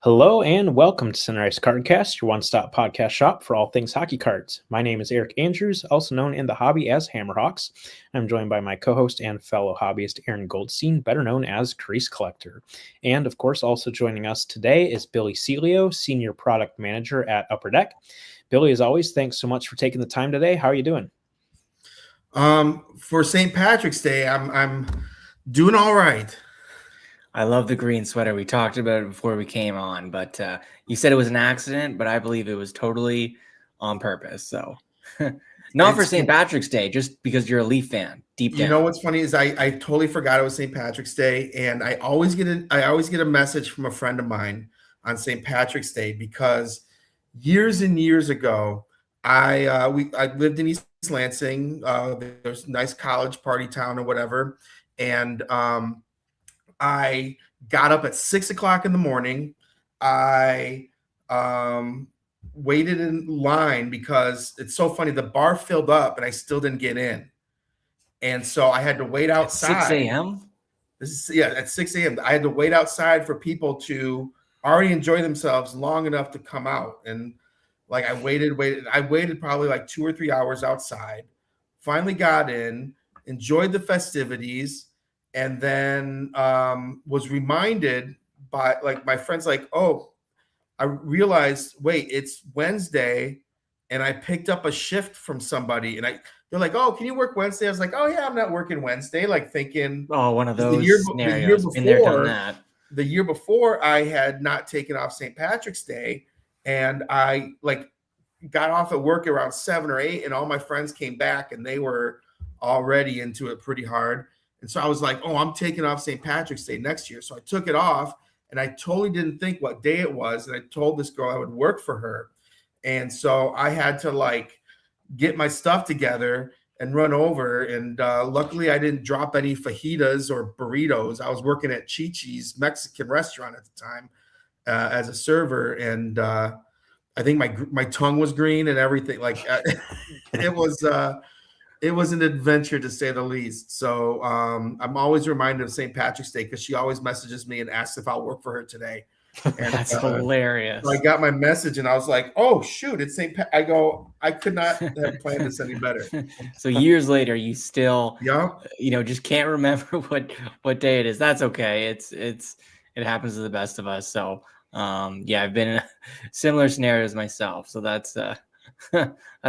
Hello and welcome to Sunrise Cardcast, your one-stop podcast shop for all things hockey cards. My name is Eric Andrews, also known in the hobby as Hammerhawks. I'm joined by my co-host and fellow hobbyist Aaron Goldstein, better known as Crease Collector. And of course, also joining us today is Billy Celio, Senior Product Manager at Upper Deck. Billy, as always, thanks so much for taking the time today. How are you doing? For St. Patrick's Day, I'm doing all right. I love the green sweater. We talked about it before we came on, but you said it was an accident, but I believe it was totally on purpose. So not for St. Patrick's Day, just because you're a Leaf fan deep down. You know what's funny is I totally forgot it was St. Patrick's Day, and I always get a message from a friend of mine on St. Patrick's Day because years and years ago, I lived in East Lansing. There's a nice college party town or whatever, and I got up at 6 o'clock in the morning. I waited in line because it's so funny. The bar filled up and I still didn't get in. And so I had to wait outside. At 6 a.m.? At 6 a.m. I had to wait outside for people to already enjoy themselves long enough to come out. And like I waited. I waited probably like 2 or 3 hours outside, finally got in, enjoyed the festivities, and then was reminded by like my friends, like, oh, I realized, wait, it's Wednesday, and I picked up a shift from somebody, and they're like, oh, can you work Wednesday? I was like, oh yeah, I'm not working Wednesday. Like thinking, oh, one of those scenarios. Been there, done that. The year before, I had not taken off St. Patrick's Day, and I like got off at work around 7 or 8, and all my friends came back, and they were already into it pretty hard. And so I was like, oh, I'm taking off St. Patrick's Day next year. So I took it off, and I totally didn't think what day it was. And I told this girl I would work for her. And so I had to like get my stuff together and run over. And luckily I didn't drop any fajitas or burritos. I was working at Chi-Chi's Mexican restaurant at the time as a server. And I think my tongue was green and everything. Like it was an adventure to say the least. So I'm always reminded of St. Patrick's Day because she always messages me and asks if I'll work for her today. And, that's hilarious. So I got my message and I was like, oh, shoot, it's St. I go, I could not have planned this any better. So years later, you still, just can't remember what day it is. That's okay. It happens to the best of us. So I've been in similar scenarios myself. So that's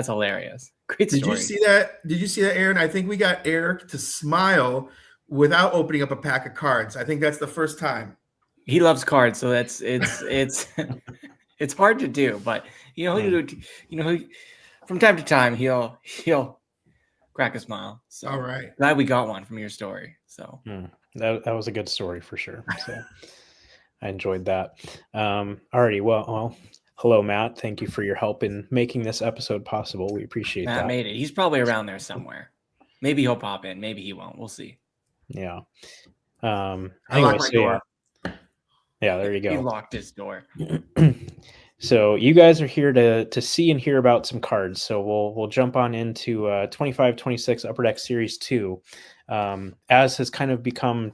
hilarious. Great story. Did you see that, Aaron? I think we got Eric to smile without opening up a pack of cards. I think that's the first time. He loves cards, so it's it's hard to do, but from time to time he'll crack a smile. So all right, glad we got one from your story. So that was a good story for sure. So I enjoyed that. Alrighty, well. Hello, Matt. Thank you for your help in making this episode possible. We appreciate that. Matt made it. He's probably around there somewhere. Maybe he'll pop in. Maybe he won't. We'll see. Yeah. I locked my door. Yeah, there you go. He locked his door. So you guys are here to see and hear about some cards. So we'll jump on into 25-26 Upper Deck Series 2. As has kind of become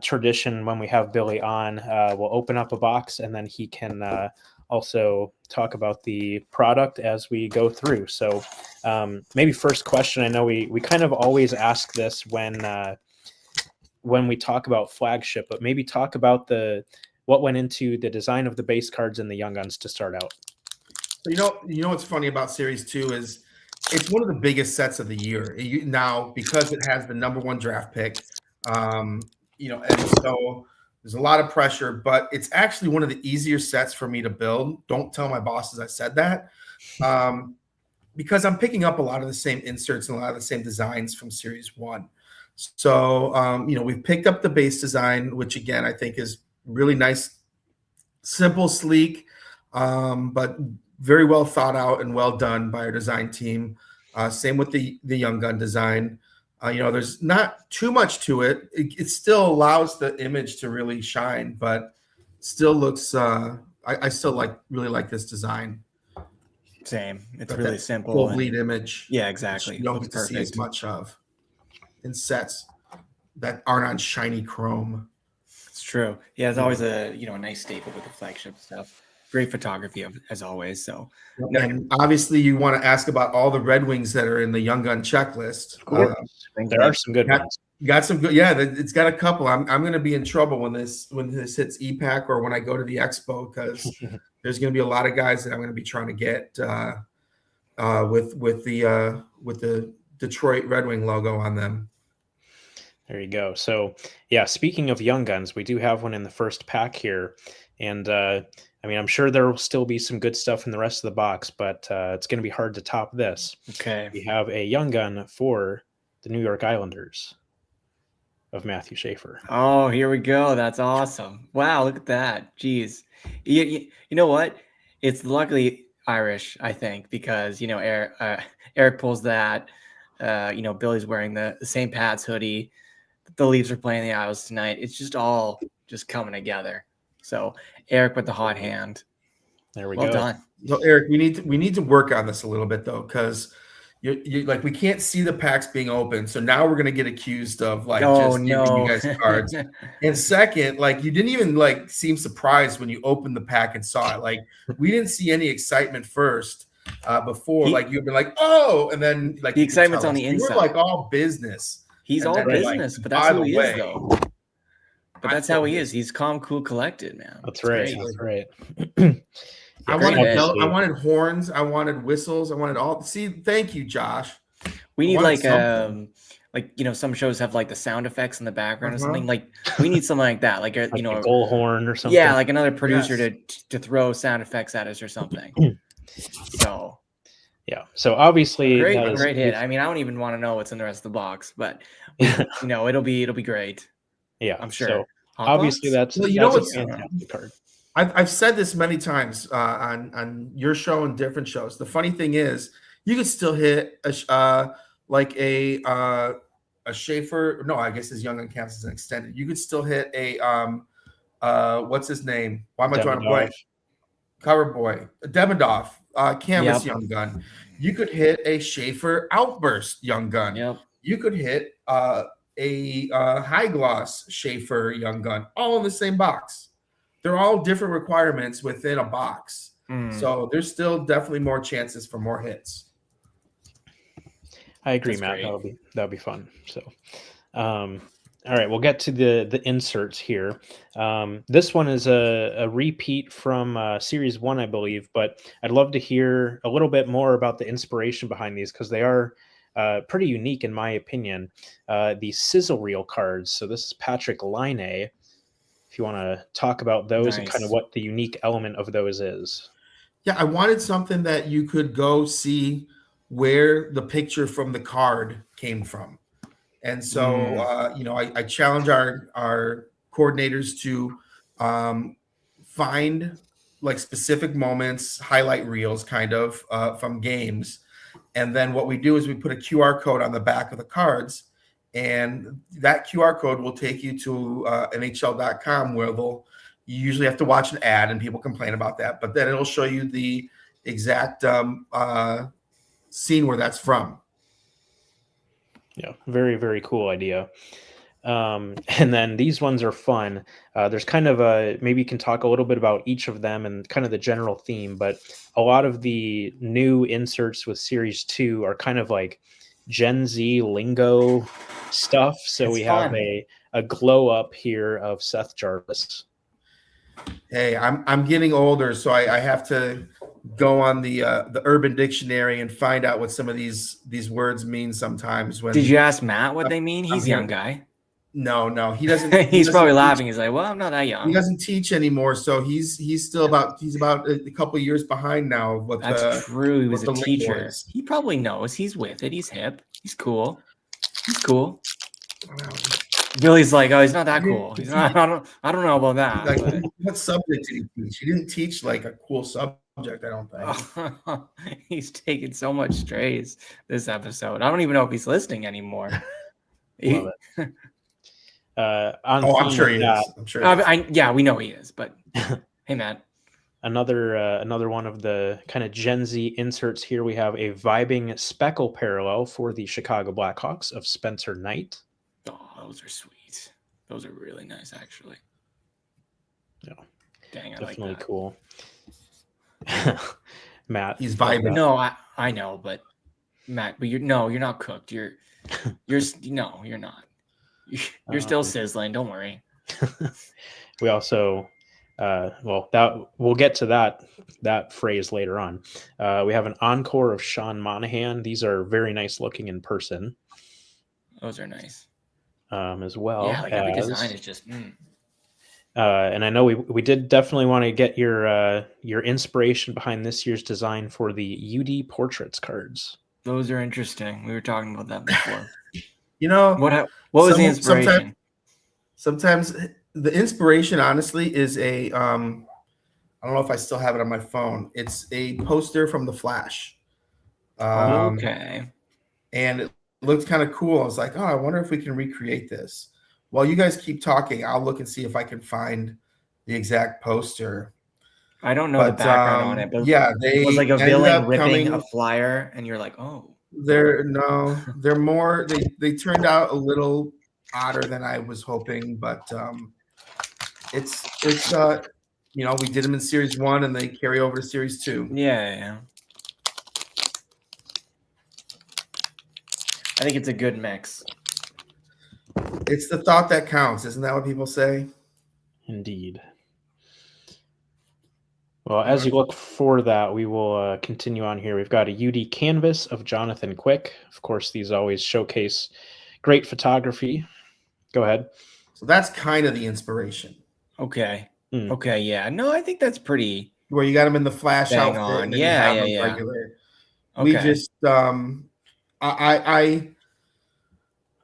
tradition when we have Billy on, we'll open up a box and then he can also talk about the product as we go through. So maybe first question, I know we kind of always ask this when we talk about flagship, but maybe talk about what went into the design of the base cards and the Young Guns to start out. So you know what's funny about Series 2 is it's one of the biggest sets of the year. Now, because it has the number 1 draft pick, and so there's a lot of pressure, but it's actually one of the easier sets for me to build. Don't tell my bosses I said that, because I'm picking up a lot of the same inserts and a lot of the same designs from Series 1. So, we've picked up the base design, which again, I think is really nice, simple, sleek, but very well thought out and well done by our design team. Same with the Young Gun design. There's not too much to it. It still allows the image to really shine, but still looks. I still really like this design. Same. It's really simple. Full bleed image. Yeah, exactly. You don't get to see as much of in sets that aren't on shiny chrome. It's true. Yeah, it's always a a nice staple with the flagship stuff. Great photography as always. So no, And obviously, you want to ask about all the Red Wings that are in the Young Gun checklist. Of course, there are some good got, ones. got some good. Yeah, it's got a couple. I'm going to be in trouble when this hits EPAC or when I go to the expo, because there's going to be a lot of guys that I'm going to be trying to get with the Detroit Red Wing logo on them. There you go. So, yeah, speaking of Young Guns, we do have one in the first pack here. And I mean, I'm sure there will still be some good stuff in the rest of the box, but it's going to be hard to top this. Okay. We have a Young Gun for the New York Islanders of Matthew Schaefer. Oh, here we go. That's awesome. Wow, look at that. Jeez. You know what? It's luckily Irish, I think, because, Eric pulls that. Billy's wearing the St. Pat's hoodie. The Leafs are playing the Isles tonight. It's just all just coming together. So Eric with the hot hand. There we Well go. done. So Eric, we need to work on this a little bit though, because you like we can't see the packs being open. So now we're gonna get accused of giving you guys cards. And second, you didn't even seem surprised when you opened the pack and saw it. Like we didn't see any excitement first before. You'd be like, oh, and then the excitement's on the inside. You were all business. He's all business, but that's who he is, though. But that's how he is. He's calm, cool, collected, man. That's right. That's right. I wanted horns. I wanted whistles. I wanted all. See, thank you, Josh. We need some shows have the sound effects in the background or something. We need something like that, a goal horn or something. Yeah, another producer to throw sound effects at us or something. So. Yeah. So obviously, great hit. I mean, I don't even want to know what's in the rest of the box, but it'll be great. Yeah, I'm sure. So obviously, that's a fantastic card. I've said this many times on your show and different shows. The funny thing is, you could still hit a Schaefer. No, I guess his Young Gun counts as an extended. You could still hit a what's his name? Why am I drawing a blank? Cover boy, Demidov. Canvas Young Gun. You could hit a Schaefer Outburst Young Gun. Yep. You could hit a high gloss Schaefer Young Gun, all in the same box. They're all different requirements within a box. So there's still definitely more chances for more hits. I agree, Matt. That'll be fun. So all right, we'll get to the inserts here. This one is a repeat from Series 1, I believe, but I'd love to hear a little bit more about the inspiration behind these, because they are pretty unique in my opinion. The sizzle reel cards. So this is Patrick Laine. If you want to talk about those and kind of what the unique element of those is. Yeah, I wanted something that you could go see where the picture from the card came from. And so, I challenge our coordinators to find specific moments, highlight reels kind of from games. And then what we do is we put a QR code on the back of the cards, and that QR code will take you to NHL.com, where you usually have to watch an ad, and people complain about that. But then it'll show you the exact scene where that's from. Yeah, very, very cool idea. And then these ones are fun. There's kind of maybe you can talk a little bit about each of them and kind of the general theme, but a lot of the new inserts with Series 2 are kind of like Gen Z lingo stuff. So we have a glow up here of Seth Jarvis. Hey, I'm getting older, so I have to go on the Urban Dictionary and find out what some of these words mean sometimes. Did you ask Matt what they mean? He's a young guy. No, he doesn't. He's probably laughing. He's like, "Well, I'm not that young." He doesn't teach anymore, so he's still about a couple of years behind now. That's true. He was a teacher. He probably knows. He's with it. He's hip. He's cool. Billy's like, oh, he's not that cool. He's not, I don't know about that. What subject did he teach? He didn't teach a cool subject, I don't think. He's taking so much strays this episode. I don't even know if he's listening anymore. Love it. I'm sure he is. I'm sure. Yeah, we know he is. But hey, Matt. Another one of the kind of Gen Z inserts here. We have a vibing speckle parallel for the Chicago Blackhawks of Spencer Knight. Oh, those are sweet. Those are really nice, actually. definitely that. cool. Matt, He's vibing. No, I know, but Matt, but you're not cooked. You're no, you're not. You're still sizzling. Don't worry. We also, that we'll get to that phrase later on. We have an encore of Sean Monahan. These are very nice looking in person, Those are nice. as well. Yeah, like every design is just. And I know we did definitely want to get your inspiration behind this year's design for the UD Portraits cards. Those are interesting. We were talking about that before. What was the inspiration? Sometimes the inspiration, honestly, is I don't know if I still have it on my phone. It's a poster from The Flash. Okay. And it looked kind of cool. I was like, oh, I wonder if we can recreate this. While you guys keep talking, I'll look and see if I can find the exact poster. I don't know the background on it, but yeah, they it was like a ended villain up ripping coming. a flyer, and you're like, oh. They're more. They turned out a little odder than I was hoping, but it's we did them in series 1 and they carry over to series 2. Yeah. I think it's a good mix. It's the thought that counts, isn't that what people say? Indeed. Well, as you look for that, we will continue on here. We've got a UD canvas of Jonathan Quick. Of course, these always showcase great photography. Go ahead. So that's kind of the inspiration. Okay. Okay, yeah. No, I think that's pretty. Where you got him in the Flash bang outfit, on. and then Yeah, you have yeah. regular. Okay. We just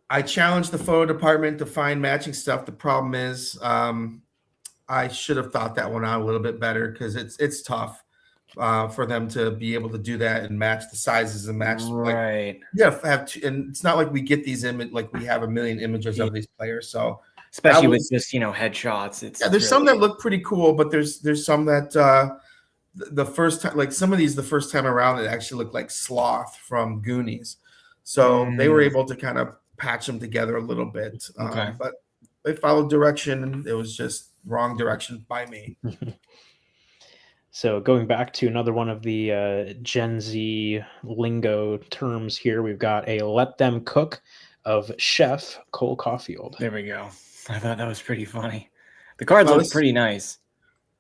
I challenged the photo department to find matching stuff. The problem is I should have thought that one out a little bit better because it's tough for them to be able to do that and match the sizes and match. Right. Have to, and it's not like we get these like we have a million images of these players. So especially with just headshots. There's really some that look pretty cool, but there's some that the first time, like some of these the first time around, it actually looked like Sloth from Goonies. So they were able to kind of patch them together a little bit. Okay. But they followed direction, and it was just wrong direction by me. So going back to another one of the Gen Z lingo terms here, we've got a Let Them Cook of Chef Cole Caulfield. There we go. I thought that was pretty funny. The cards look pretty nice.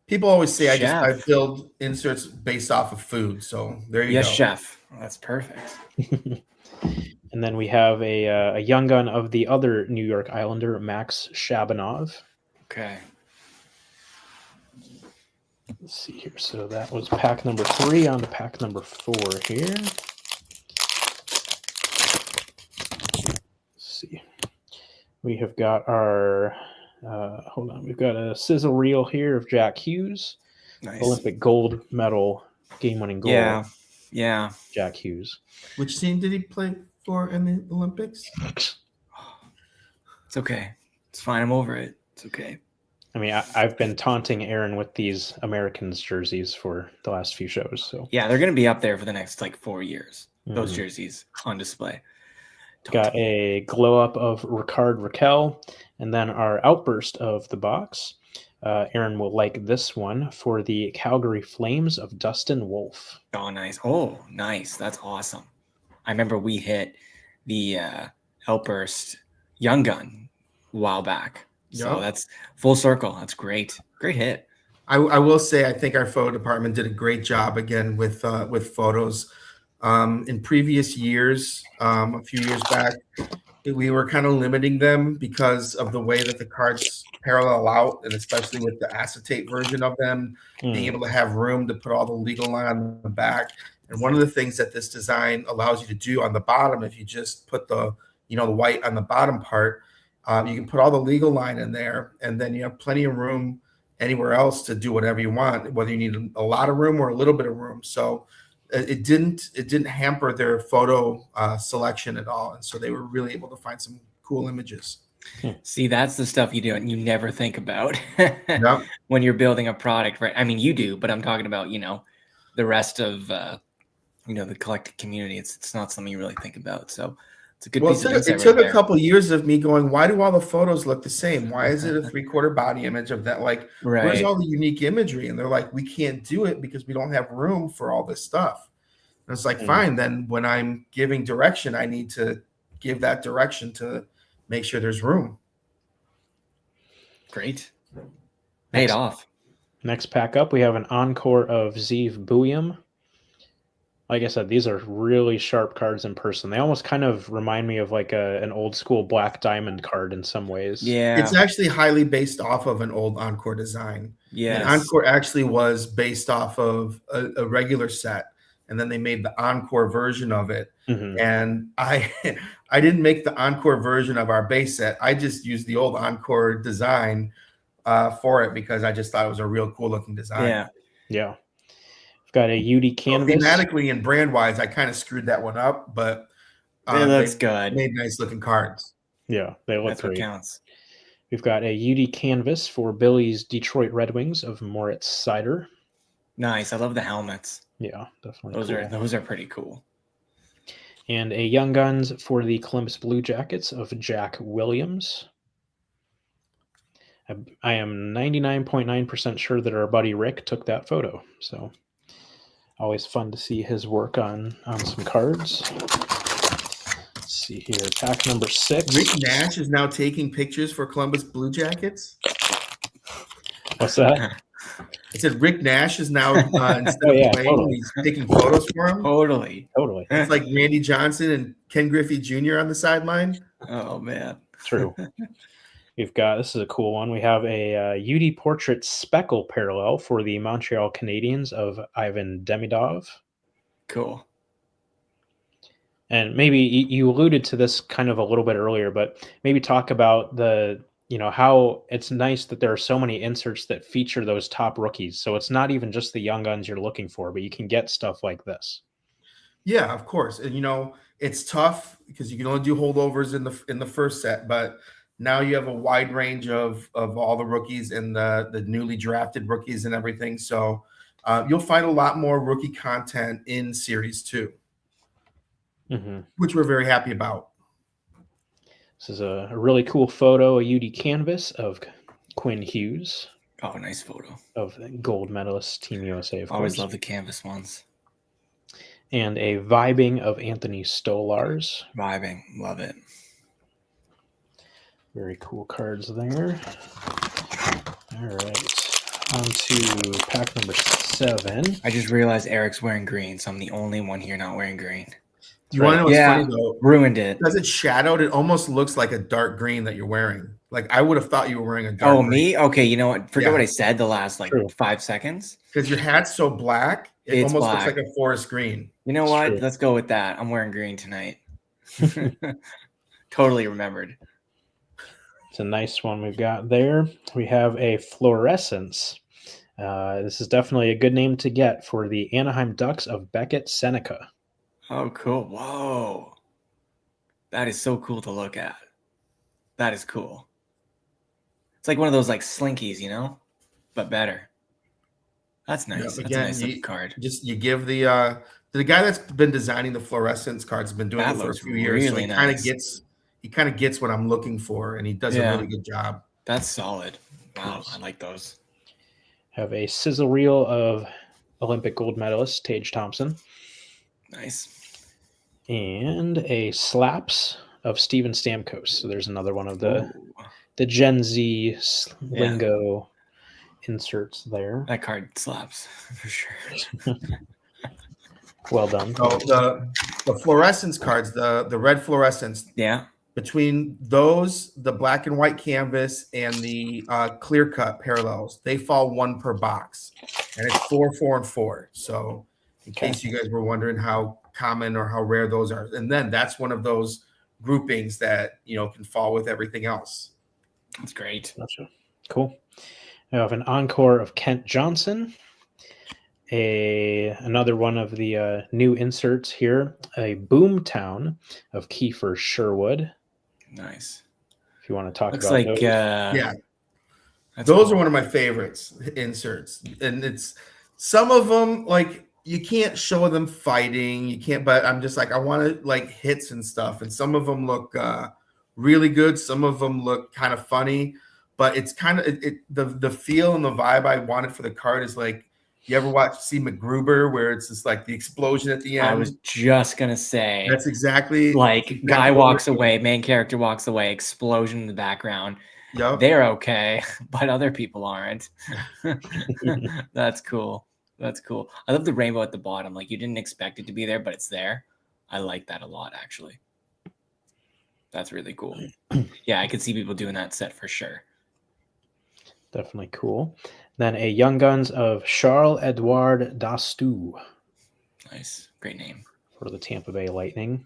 People always say I build inserts based off of food. So there you go. Yes, chef. That's perfect. And then we have a young gun of the other New York Islander, Max Shabanov. Okay. Let's see here. So that was pack number 3 on to pack number 4 here. Let's see. We have got our, hold on, we've got a sizzle reel here of Jack Hughes. Nice. Olympic gold medal, game-winning goal. Yeah. Jack Hughes. Which team did he play for in the Olympics? It's okay. It's fine. I'm over it. It's okay. I mean, I've been taunting Aaron with these Americans jerseys for the last few shows. So yeah, they're going to be up there for the next 4 years. Those jerseys on display. Got a glow up of Ricard Raquel, and then our outburst of the box. Aaron will like this one for the Calgary Flames of Dustin Wolf. Oh, nice. Oh, nice. That's awesome. I remember we hit the outburst Young Gun a while back. So that's full circle. That's great. Great hit. I will say I think our photo department did a great job again with photos. In previous years, a few years back, we were kind of limiting them because of the way that the cards parallel out, and especially with the acetate version of them, being able to have room to put all the legal line on the back. And one of the things that this design allows you to do on the bottom, if you just put the white on the bottom part, you can put all the legal line in there, and then you have plenty of room anywhere else to do whatever you want, whether you need a lot of room or a little bit of room. So it didn't hamper their photo selection at all, and so they were really able to find some cool images. See, that's the stuff you do and you never think about Yep. when you're building a product, right? I mean, you do, but I'm talking about the rest of the collective community. It's not something you really think about. So It's a good Well, piece of it insight took right a there. couple years of me going, why do all the photos look the same? Why is it a 3/4 body image of that? Like, where's Right. all the unique imagery? And they're like, we can't do it because we don't have room for all this stuff. And it's like, fine, then when I'm giving direction, I need to give that direction to make sure there's room. Great. Paid off. Next pack up, we have an encore of Zeev Bouillum. Like I said, these are really sharp cards in person. They almost kind of remind me of like an old school Black Diamond card in some ways. Yeah. It's actually highly based off of an old Encore design. Yes. And Encore actually was based off of a regular set. And then they made the Encore version of it. Mhm. And I didn't make the Encore version of our base set. I just used the old Encore design for it because I just thought it was a real cool looking design. Yeah. Yeah. We've got a UD canvas. So thematically and brand wise, I kind of screwed that one up, but It looks they good. made nice looking cards. Yeah, they look That's what great. counts. We've got a UD canvas for Billy's Detroit Red Wings of Moritz Sider. Nice. I love the helmets. Yeah, definitely. Those are pretty cool. And a Young Guns for the Columbus Blue Jackets of Jack Williams. I am 99.9% sure that our buddy Rick took that photo. So always fun to see his work on some cards. Let's see here. Pack number 6. Rick Nash is now taking pictures for Columbus Blue Jackets. What's that? I said Rick Nash is now instead of playing, totally. he's taking photos for him. Totally. It's like Randy Johnson and Ken Griffey Jr. on the sideline. Oh man. True. We've got, this is a cool one. We have a UD Portrait Speckle parallel for the Montreal Canadiens of Ivan Demidov. Cool. And maybe you alluded to this kind of a little bit earlier, but maybe talk about how it's nice that there are so many inserts that feature those top rookies. So it's not even just the young guns you're looking for, but you can get stuff like this. Yeah, of course. And it's tough because you can only do holdovers in the first set, but now you have a wide range of all the rookies and the newly drafted rookies and everything. So you'll find a lot more rookie content in Series 2, which we're very happy about. This is a really cool photo, a UD canvas of Quinn Hughes. Oh, nice photo. Of gold medalist Team USA, of course. Always love the canvas ones. And a vibing of Anthony Stolars. Vibing. Love it. Very cool cards there. All right. On to pack number 7. I just realized Eric's wearing green, so I'm the only one here not wearing green. You want to know what's funny though? Ruined it. Because it's shadowed, it almost looks like a dark green that you're wearing. Like I would have thought you were wearing a dark green. Me? Okay, you know what? Forget what I said the last 5 seconds. Because your hat's so black, it almost looks like a forest green. You know what? True. Let's go with that. I'm wearing green tonight. Totally remembered. It's a nice one we've got there. We have a fluorescence. This is definitely a good name to get for the Anaheim Ducks of Beckett Seneca. Oh, cool. Whoa. That is so cool to look at. That is cool. It's like one of those like slinkies, but better. That's nice. Yeah, that's a nice looking card. Just you give the guy that's been designing the fluorescence cards has been doing it for a few years. So he kind of gets what I'm looking for, and he does a really good job. That's solid. Wow, I like those. Have a sizzle reel of Olympic gold medalist Tage Thompson. Nice. And a slaps of Steven Stamkos. So there's another one of the Gen Z lingo inserts there. That card slaps for sure. Well done. Oh, the fluorescence cards, the red fluorescence. Yeah. Between those, the black and white canvas, and the clear cut parallels, they fall 1 per box, and it's 4, 4, and 4. So, in case you guys were wondering how common or how rare those are, and then that's one of those groupings that can fall with everything else. That's great. Gotcha. Cool. I have an encore of Kent Johnson. Another one of the new inserts here, a Boomtown of Kiefer Sherwood. Nice. If you want to talk Looks about like those. Those are one of my favorites inserts, and it's some of them like you can't show them fighting. You can't, but I'm just like, I want to like hits and stuff. And some of them look really good. Some of them look kind of funny, but it's kind of the feel and the vibe I wanted for the card is like, you ever see MacGruber where it's just like the explosion at the end? I was just gonna say that's exactly guy walks away, main character walks away, explosion in the background. Yep. They're okay, but other people aren't. That's cool. That's cool. I love the rainbow at the bottom. Like you didn't expect it to be there, but it's there. I like that a lot, actually. That's really cool. Yeah, I could see people doing that set for sure. Definitely cool. Then a Young Guns of Charles-Edouard Dastou. Nice. Great name. For the Tampa Bay Lightning.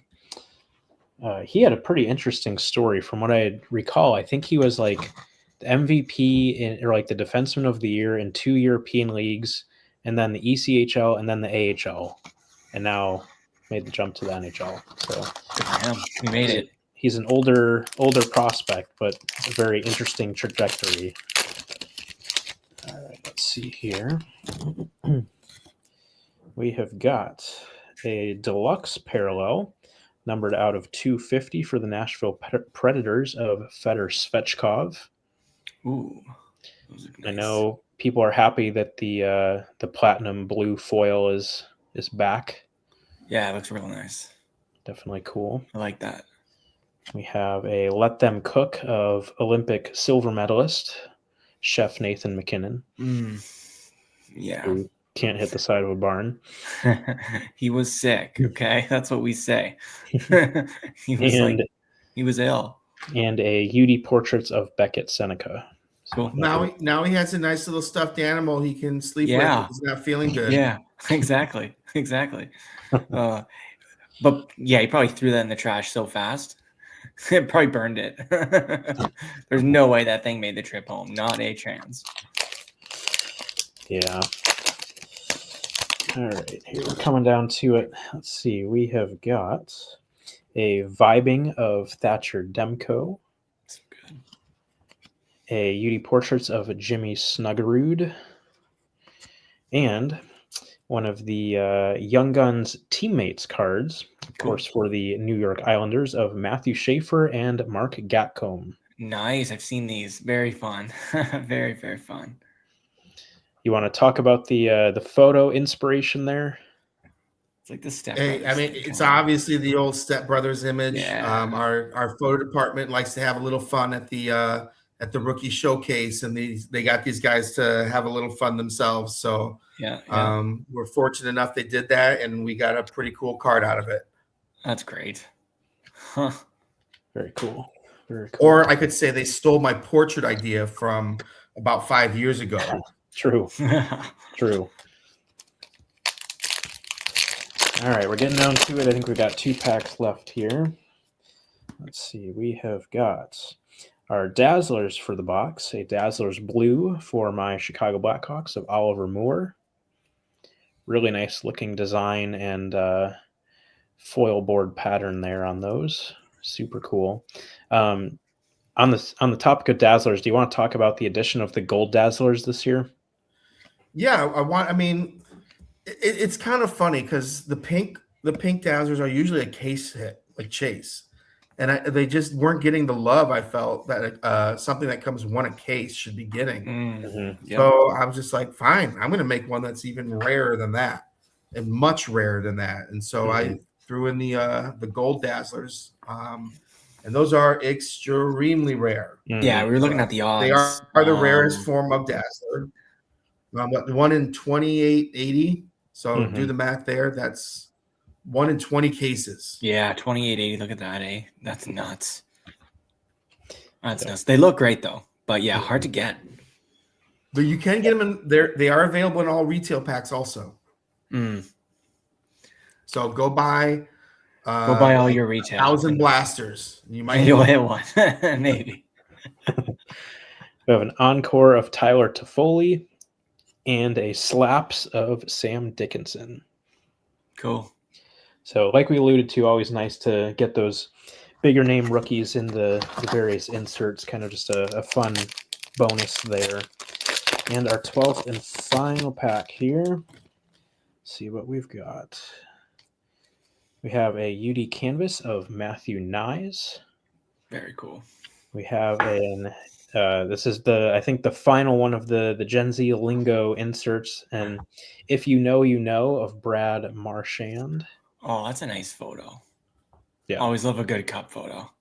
He had a pretty interesting story from what I recall. I think he was like the MVP or like the Defenseman of the Year in 2 European leagues, and then the ECHL and then the AHL, and now made the jump to the NHL. So good for him. He made it. He's an older prospect, but a very interesting trajectory. All right, let's see here. We have got a deluxe parallel numbered out of 250 for the Nashville Predators of Fedor Svechkov. Ooh, those are nice. I know people are happy that the platinum blue foil is back. Yeah, it looks real nice. Definitely cool. I like that. We have a Let Them Cook of Olympic silver medalist Chef Nathan McKinnon. Yeah. Who can't hit the side of a barn. He was sick. Okay, that's what we say. He was ill. And a UD Portraits of Beckett Seneca. Cool. Now he has a nice little stuffed animal he can sleep with if he's not feeling good. Yeah, exactly. But yeah, he probably threw that in the trash so fast. It probably burned it. There's no way that thing made the trip home. Not a chance. Yeah. All right, here we're coming down to it. Let's see. We have got a Vibing of Thatcher Demko. That's good. A UD Portraits of Jimmy Snuggerud. And one of the Young Guns teammates cards, of course, for the New York Islanders of Matthew Schaefer and Mark Gatcomb. Nice. I've seen these. Very fun. Very, very fun. You want to talk about the photo inspiration there? It's like the Step Hey, I mean, it's obviously the old Step Brothers image. Yeah. Our photo department likes to have a little fun at the rookie showcase, and they got these guys to have a little fun themselves. So we're fortunate enough they did that, and we got a pretty cool card out of it. That's great. Huh. Very cool. Very cool. Or I could say they stole my portrait idea from about 5 years ago. True. True. All right, we're getting down to it. I think we got 2 packs left here. Let's see. We have got our Dazzlers for the box. A Dazzlers blue for my Chicago Blackhawks of Oliver Moore. Really nice looking design and foil board pattern there on those. Super cool. On the topic of Dazzlers, do you want to talk about the addition of the gold Dazzlers this year? Yeah, I mean, it's kind of funny because the pink Dazzlers are usually a case hit, like Chase, and they just weren't getting the love I felt that something that comes one a case should be getting. Mm-hmm. Yep. So I was just like, fine, I'm going to make one that's even rarer than that, and much rarer than that. And so I threw in the gold Dazzlers, and those are extremely rare. Yeah, we were looking at the odds. They are the rarest form of Dazzler. But 1 in 2880. So do the math there. That's 1 in 20 cases. Yeah, 2880. Look at that, eh? That's nuts. That's nuts. They look great though, but yeah, hard to get. But you can get them in there. They are available in all retail packs also. So go buy all your retail. 1,000 blasters. You'll hit one, maybe. We have an encore of Tyler Toffoli and a slaps of Sam Dickinson. Cool. So like we alluded to, always nice to get those bigger name rookies in the various inserts, kind of just a fun bonus there. And our 12th and final pack here. see what we've got. We have a UD canvas of Matthew Nyes. Very cool. We have an this is I think the final one of the Gen Z lingo inserts, and If You Know, You Know of Brad Marchand. Oh, that's a nice photo. Yeah, always love a good cup photo.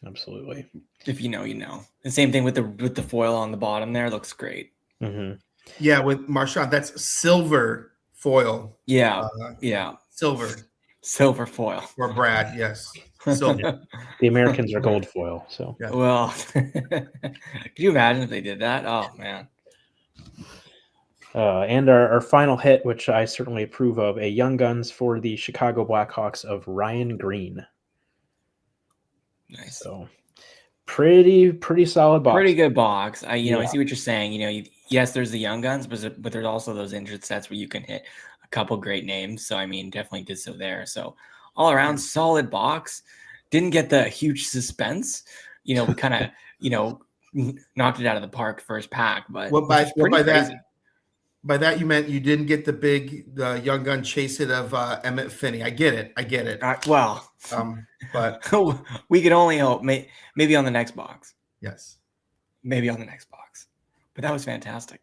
Absolutely. If you know, you know. The same thing with the foil on the bottom there. Looks great. Mm-hmm. Yeah, with Marchand, that's silver foil. Yeah, yeah. Silver foil. for Brad, yes. Silver. The Americans are gold foil. So, Yeah. Well, could you imagine if they did that? Oh, man. And our final hit, which I certainly approve of, a Young Guns for the Chicago Blackhawks of Ryan Green. Nice. So pretty solid box. Pretty good box. I see what you're saying. Yes, there's the Young Guns, but there's also those injured sets where you can hit a couple great names. So I mean, definitely did so there. So all around solid box. Didn't get the huge suspense. We kind of knocked it out of the park first pack. But by that you meant you didn't get the Young Gun chase it of Emmett Finney. I get it. But we could only hope maybe on the next box. Yes, maybe on the next box. But that was fantastic.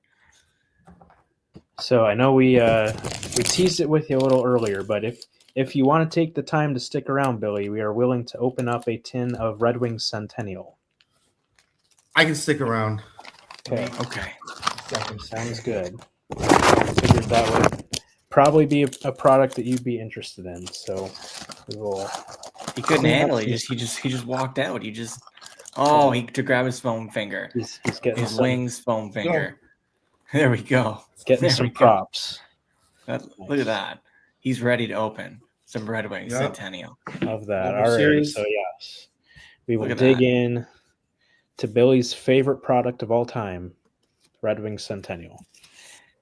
So I know we teased it with you a little earlier, but if you want to take the time to stick around, Billy, we are willing to open up a tin of Red Wings Centennial. I can stick around. Okay. Sounds good. Figured that would probably be a product that you'd be interested in. So we will. He couldn't handle it. He just walked out. He to grab his foam finger. He's getting his wings foam finger. Go. There we go. Getting some props. Look at that. He's ready to open some Red Wings Centennial. Of that. All right. So yes, we will dig in to Billy's favorite product of all time, Red Wings Centennial.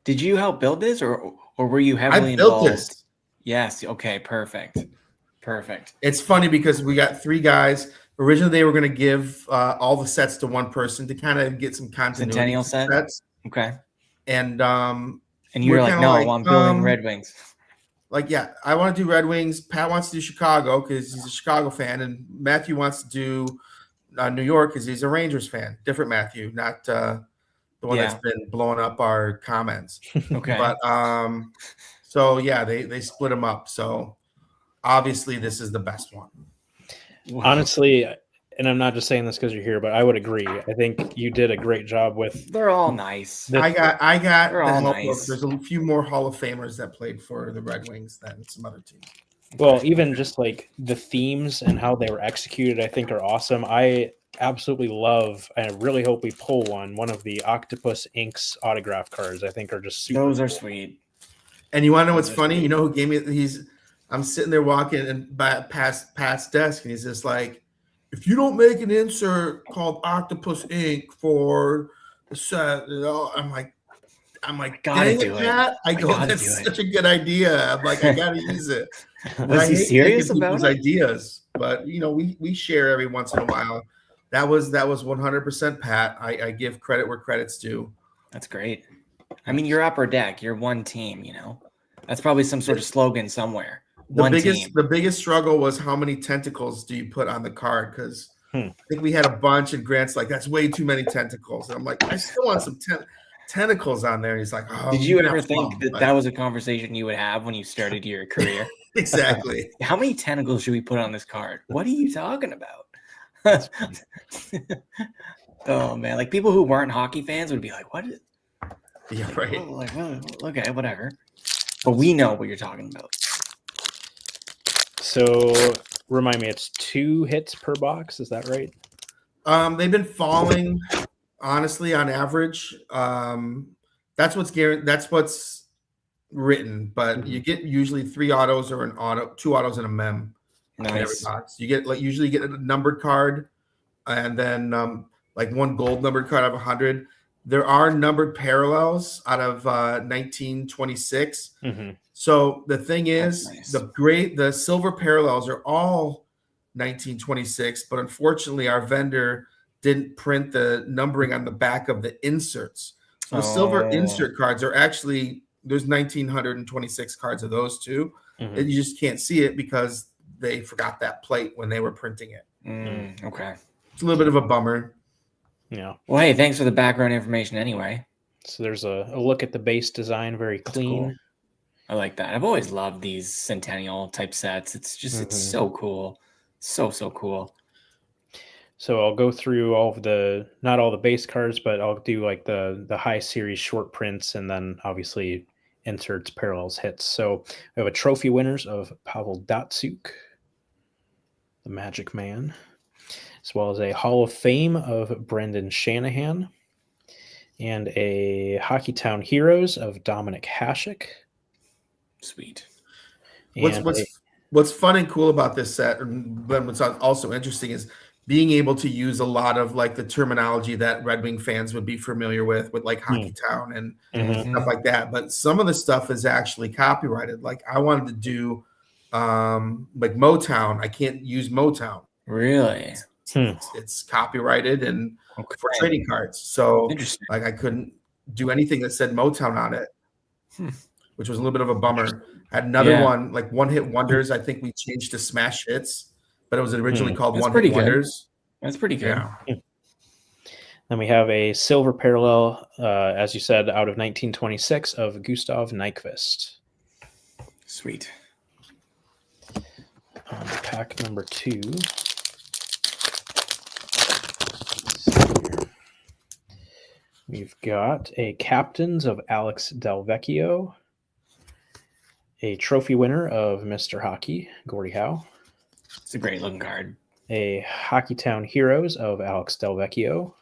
Did you help build this, or were you heavily involved? I built this. Yes. Okay. Perfect. It's funny because we got 3 guys. Originally, they were going to give all the sets to one person to kind of get some continuity. Centennial sets. Okay. And you were like, no, I'm building Red Wings. I want to do Red Wings. Pat wants to do Chicago because he's a Chicago fan, and Matthew wants to do New York because he's a Rangers fan. Different Matthew, not the one that's been blowing up our comments. Okay. But they split them up. So obviously this is the best one. Wow. Honestly, and I'm not just saying this because you're here, but I would agree. I think you did a great job with. They're all nice. I got. They're all nice. There's a few more Hall of Famers that played for the Red Wings than some other teams. Well, even just like the themes and how they were executed, I think are awesome. I absolutely love. I really hope we pull one of the Octopus Inks autograph cards. I think are just super. Those are cool. Sweet. And you want to know what's funny? Sweet. You know who gave me? I'm sitting there walking and past Pat's desk, and he's just like, if you don't make an insert called Octopus Ink for the set, I'm like, gotta do it. Pat. I go, that's such a good idea. I'm like, I gotta use it. Was he serious about it? Ideas, but we share every once in a while. That was 100% Pat. I give credit where credit's due. That's great. I mean, you're upper deck. You're one team. That's probably some sort of slogan somewhere. The biggest struggle was how many tentacles do you put on the card? Because I think we had a bunch, and Grant's like, that's way too many tentacles. And I'm like, I still want some tentacles on there. And he's like, oh. Did you ever think that was a conversation you would have when you started your career? Exactly. How many tentacles should we put on this card? What are you talking about? Oh man, like people who weren't hockey fans would be like, what is? Yeah, right. Oh, like, oh, okay, whatever. But we know what you're talking about. So remind me, it's 2 hits per box. Is that right? They've been falling, honestly, on average. That's what's written, but you get usually 3 autos or 2 autos and a mem. Nice. In every box. You get usually get a numbered card, and then 1 gold numbered card out of 100. There are numbered parallels out of 1926. Mm-hmm. So the thing is, nice. the silver parallels are all 1926, but unfortunately our vendor didn't print the numbering on the back of the inserts. So the silver insert cards are actually there's 1,926 cards of those two. Mhm. And you just can't see it because they forgot that plate when they were printing it. Okay. It's a little bit of a bummer. Yeah. Well, hey, thanks for the background information anyway. So there's a look at the base design, very clean. Cool. I like that. I've always loved these Centennial type sets. It's just it's so cool. So cool. So I'll go through all of the, not all the base cards, but I'll do like the high series short prints and then obviously inserts, parallels, hits. So we have a trophy winners of Pavel Datsyuk, the Magic Man, as well as a Hall of Fame of Brendan Shanahan, and a Hockeytown Heroes of Dominic Hasek. Sweet. What's fun and cool about this set, but what's also interesting is being able to use a lot of like the terminology that Red Wing fans would be familiar with like Hockeytown and stuff like that. But some of the stuff is actually copyrighted. Like I wanted to do like Motown. I can't use Motown. Really? It's copyrighted and for trading cards. So like I couldn't do anything that said Motown on it, which was a little bit of a bummer. I had another one, like One Hit Wonders. I think we changed to Smash Hits, but it was originally called One Hit Wonders. That's pretty good. Yeah. Then we have a silver parallel, as you said, out of 1926 of Gustav Nyquist. Sweet. Pack number 2. We've got a Captains of Alex Delvecchio, a trophy winner of Mr. Hockey, Gordie Howe. It's a great looking card. A Hockeytown Heroes of Alex Delvecchio,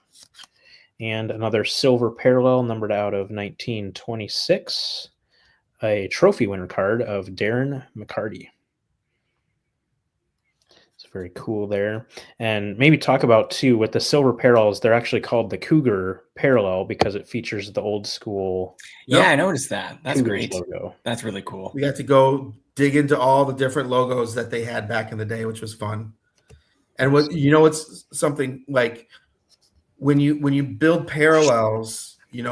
and another silver parallel numbered out of 1926, a trophy winner card of Darren McCarty. It's very cool there. And maybe talk about too with the silver parallels, they're actually called the Cougar parallel because it features the old school. Yeah, I noticed that. That's Cougars great. Logo. That's really cool. We got to go dig into all the different logos that they had back in the day, which was fun. And what it's something like when you build parallels, you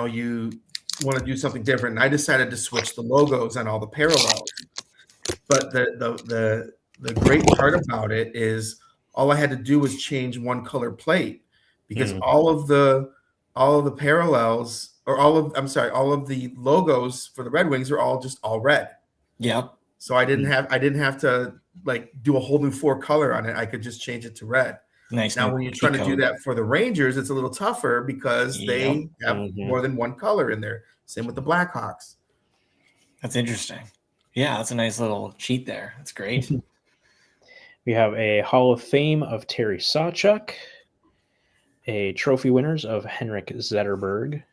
want to do something different. And I decided to switch the logos on all the parallels. But the great part about it is all I had to do was change one color plate because all of the parallels or all of the logos for the Red Wings are all red. Yep. So I didn't have to like do a whole new 4-color on it. I could just change it to red. Nice. Now, when you're trying to do that for the Rangers, it's a little tougher because they have more than one color in there. Same with the Blackhawks. That's interesting. Yeah, that's a nice little cheat there. That's great. We have a Hall of Fame of Terry Sawchuk, a trophy winners of Henrik Zetterberg.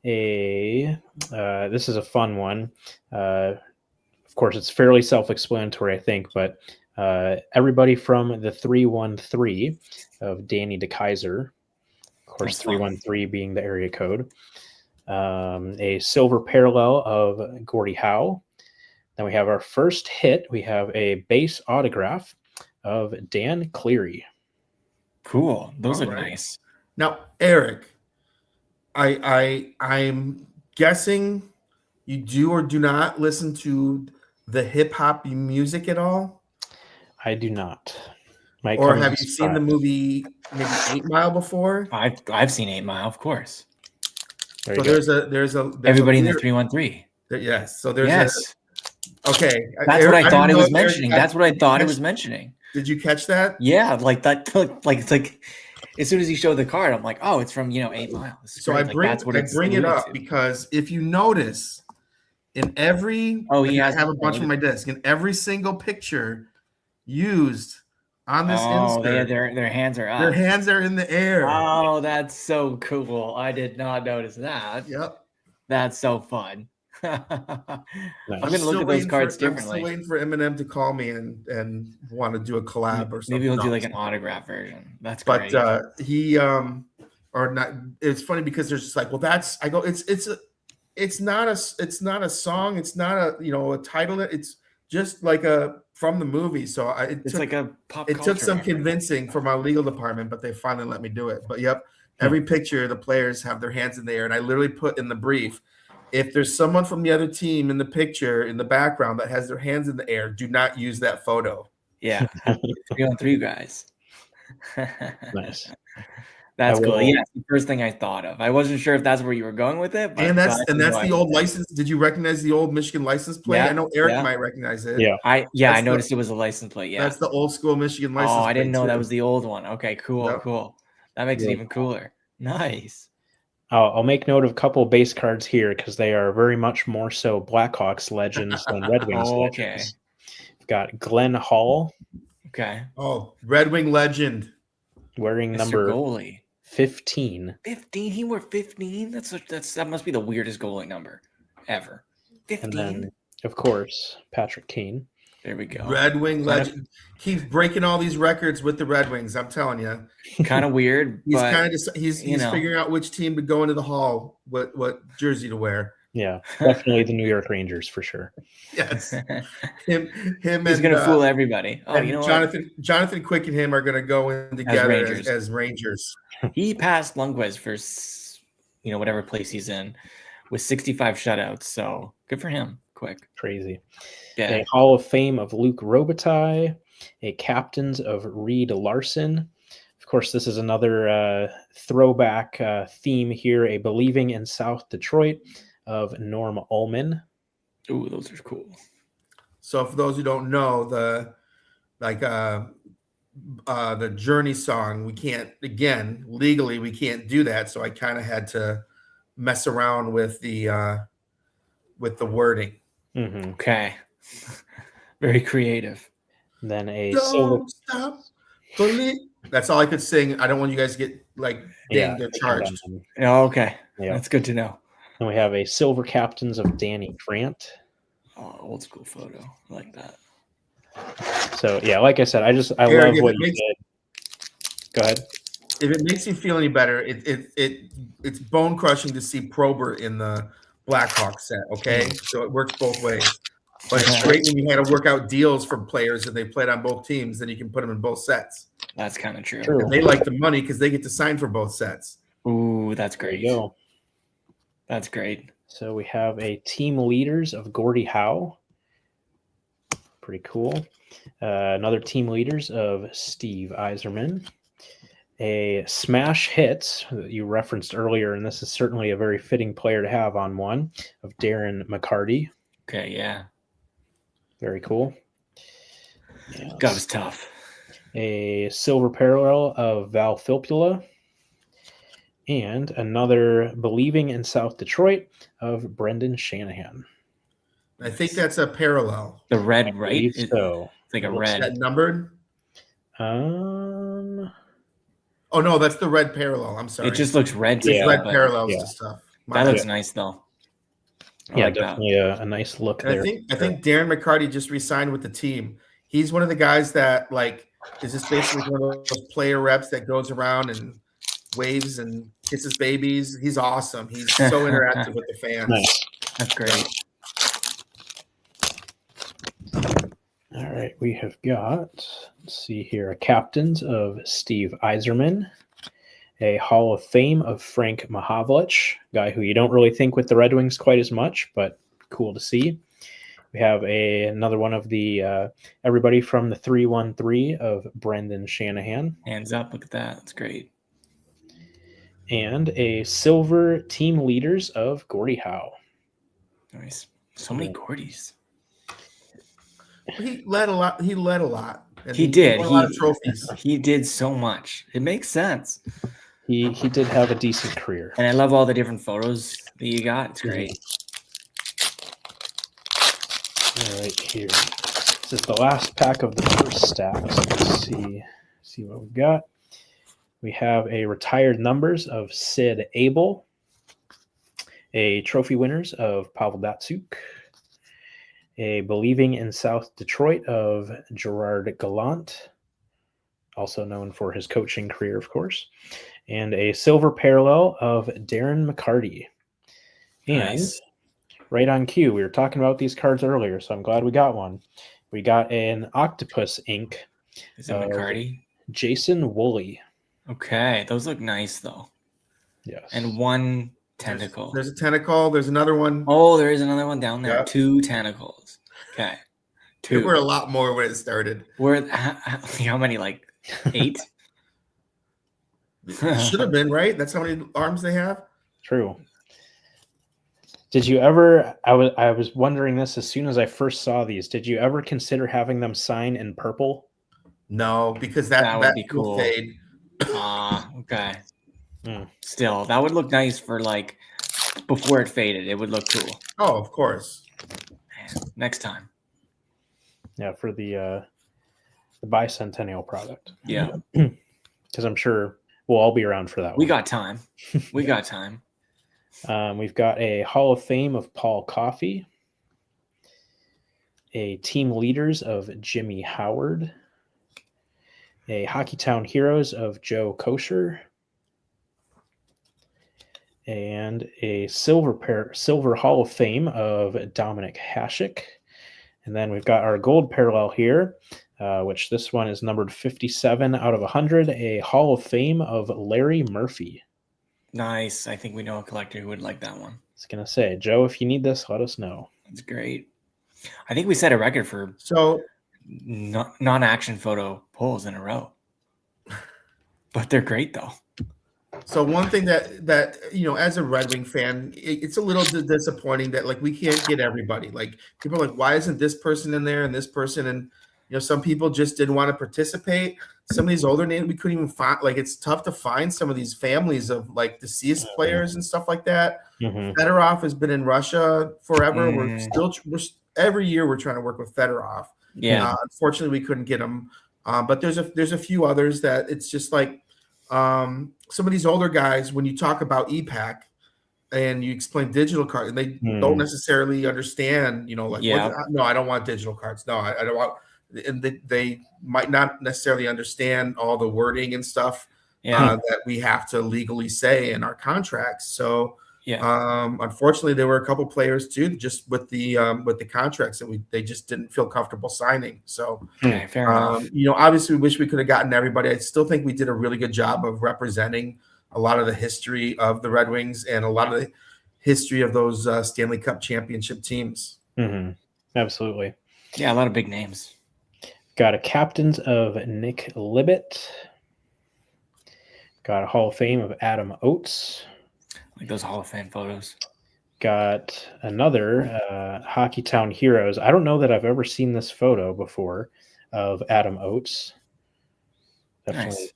This is a fun one. Of course, it's fairly self-explanatory, I think, but everybody from the 313 of Danny DeKaiser, of course, 313 being the area code. A silver parallel of Gordie Howe. Then we have our first hit. We have a base autograph of Dan Cleary. Cool. Those are nice. Now, Eric, I'm guessing you do or do not listen to the hip hop music at all? I do not. Or have you seen the movie maybe 8 Mile before? I've seen 8 Mile, of course. So there's a everybody in the 313. Yes. So there's okay. That's what I thought it was mentioning. That's what I thought it was mentioning. Did you catch that? Yeah, like that. Like it's like as soon as he showed the card, I'm like, oh, it's from 8 Mile. So I bring it up because if you notice. In every, I have a bunch on my desk. In every single picture used on this insert, their hands are up. Their hands are in the air. Oh, that's so cool! I did not notice that. Yep, that's so fun. I'm gonna look at those cards differently. I'm still waiting for Eminem to call me and want to do a collab or something. Maybe he'll do like an autograph version. That's great. But he or not. It's funny because there's just like, well, that's I go. It's not a song. It's not a title. It's just like from the movie. So it's like a pop. It took some convincing from our legal department, but they finally let me do it. But every picture the players have their hands in the air, and I literally put in the brief, If there's someone from the other team in the picture in the background that has their hands in the air, do not use that photo. Yeah. 3-on-3 guys. Nice. That's cool. will- Yeah, it's the first thing I thought of. I wasn't sure if that's where you were going with it, but And that's glad to know the I old was. license. Did you recognize the old Michigan license plate? Yeah, I know Eric yeah. might recognize it. Yeah. I That's noticed it was a license plate. Yeah. That's the old school Michigan license Oh, plate. I didn't know that too. was the old one. Okay, cool, Yep. cool. That makes it Yeah. even cooler. Nice. I'll make note of a couple of base cards here because they are very much more so Blackhawks legends than Red Wings Okay. legends. We've got Glenn Hall Okay. Oh, Red Wing legend. wearing Mr. number Goalie. 15. 15. He wore 15. That must be the weirdest goalie number ever. 15. And then, of course, Patrick Kane. There we go. Red Wing legend. Keeps breaking all these records with the Red Wings. I'm telling you. Kind of weird, He's but kind of he's you know. figuring out which team to go into the hall, what jersey to wear. Yeah, definitely the New York Rangers for sure. Yes, he's and gonna fool everybody. Oh, and you know Jonathan Quick and him are going to go in together Rangers. as Rangers. what? He passed Lundqvist for whatever place he's in with 65 shutouts. So good for him. Quick. Crazy. Yeah. A Hall of Fame of Luke Robitaille, a Captains of Reed Larson. Of course, this is another throwback theme here, a Believing in South Detroit of Norm Ullman. Ooh, those are cool. So for those who don't know, the Journey song, we can't legally we can't do that. So I kind of had to mess around with the wording. Mm-hmm. Okay. Very creative. Then a silver. Don't stop, believe. That's all I could sing. I don't want you guys to get dinged or charged. Oh, okay. Yeah. That's good to know. And we have a Silver Captains of Danny Grant. Oh, old school photo. I like that. So yeah, like I said, I Eric, love what you did. Go ahead. If it makes you feel any better, it's bone crushing to see Probert in the Blackhawks set. Okay, so it works both ways. But it's great when you had to work out deals for players and they played on both teams. Then you can put them in both sets. That's kind of true. And they like the money because they get to sign for both sets. Ooh, that's There great. you go. That's great. So we have a Team Leaders of Gordie Howe. Pretty cool. Another Team Leaders of Steve Yzerman. A Smash Hits that you referenced earlier, and this is certainly a very fitting player to have on one, of Darren McCarty. Okay, yeah. Very cool. That was tough. A Silver Parallel of Val Filppula. And another Believing in South Detroit of Brendan Shanahan. I think that's a parallel. The red, right? So It's like a Is red. that numbered? Oh no, that's the red parallel. I'm sorry. It just looks red to Yeah. me, red but parallels yeah. to stuff. that looks nice though. I yeah, like that. definitely a nice look And there. I think Darren McCarty just re-signed with the team. He's one of the guys that is just basically one of those player reps that goes around and waves and kisses babies. He's awesome. He's so interactive with the fans. Nice. That's great. All right, we have got, let's see here, a Captains of Steve Yzerman, a Hall of Fame of Frank Mahavlich, guy who you don't really think with the Red Wings quite as much, but cool to see. We have another one of the everybody from the 313 of Brendan Shanahan, Hands up. Look at that. That's great. and a Silver Team Leaders of Gordie Howe. Nice. So many Gordies. He led a lot. And He did. won a lot of trophies. He did so much. It makes sense. He did have a decent career. And I love all the different photos that you got. It's great. All right, here. This is the last pack of the first stack. So let's see what we've got. We have a retired numbers of Sid Abel, a trophy winners of Pavel Datsuk, a Believing in South Detroit of Gerard Gallant, also known for his coaching career, of course, and a silver parallel of Darren McCarty. And Nice. right on cue, we were talking about these cards earlier, so I'm glad we got one. We got an Octopus ink, Is it McCarty? Jason Woolley. Okay. Those look nice, though. Yes. And one Tentacle. There's a tentacle. There's another one. Oh, there is another one down there. Yep. 2 tentacles. Okay. There 2. were a lot more when it started. How many? Like 8? It should have been, right? That's how many arms they have. True. Did you ever? I was wondering this as soon as I first saw these. Did you ever consider having them sign in purple? No, because that would be will cool. fade. Okay. Hmm. Still, that would look nice for like before it faded. It would look cool. Oh, of course. Man, next time. Yeah, for the bicentennial product. Yeah. Because I'm sure we'll all be around for that one. We got time. We got time. We've got a Hall of Fame of Paul Coffey, a Team Leaders of Jimmy Howard, a Hockeytown Heroes of Joe Kosher, and a Silver Hall of Fame of Dominic Hasek. And then we've got our gold parallel here, which this one is numbered 57 out of 100, a Hall of Fame of Larry Murphy. Nice. I think we know a collector who would like that one. I was going to say, Joe, if you need this, let us know. That's great. I think we set a record for non-action photo pulls in a row. But they're great, though. So one thing that as a Red Wing fan, it's a little disappointing that like we can't get everybody. Like people are like, why isn't this person in there and this person? And some people just didn't want to participate. Some of these older names we couldn't even find. Like it's tough to find some of these families of like deceased players and stuff like that. Mm-hmm. Fedorov has been in Russia forever. We're every year we're trying to work with Fedorov. Yeah. Unfortunately, we couldn't get him. But there's a few others that it's just like some of these older guys. When you talk about EPAC and you explain digital cards, and they don't necessarily understand. No, I don't want digital cards. No, I don't want. And they might not necessarily understand all the wording and stuff that we have to legally say in our contracts. So, unfortunately, there were a couple players too, just with the contracts that they just didn't feel comfortable signing. So, fair enough. Obviously, we wish we could have gotten everybody. I still think we did a really good job of representing a lot of the history of the Red Wings and a lot of the history of those Stanley Cup championship teams. Mm-hmm. Absolutely. Yeah, a lot of big names. Got a Captains of Nick Libet. Got a Hall of Fame of Adam Oates. Like those Hall of Fame photos. Got another Hockeytown Heroes. I don't know that I've ever seen this photo before of Adam Oates. Definitely Nice.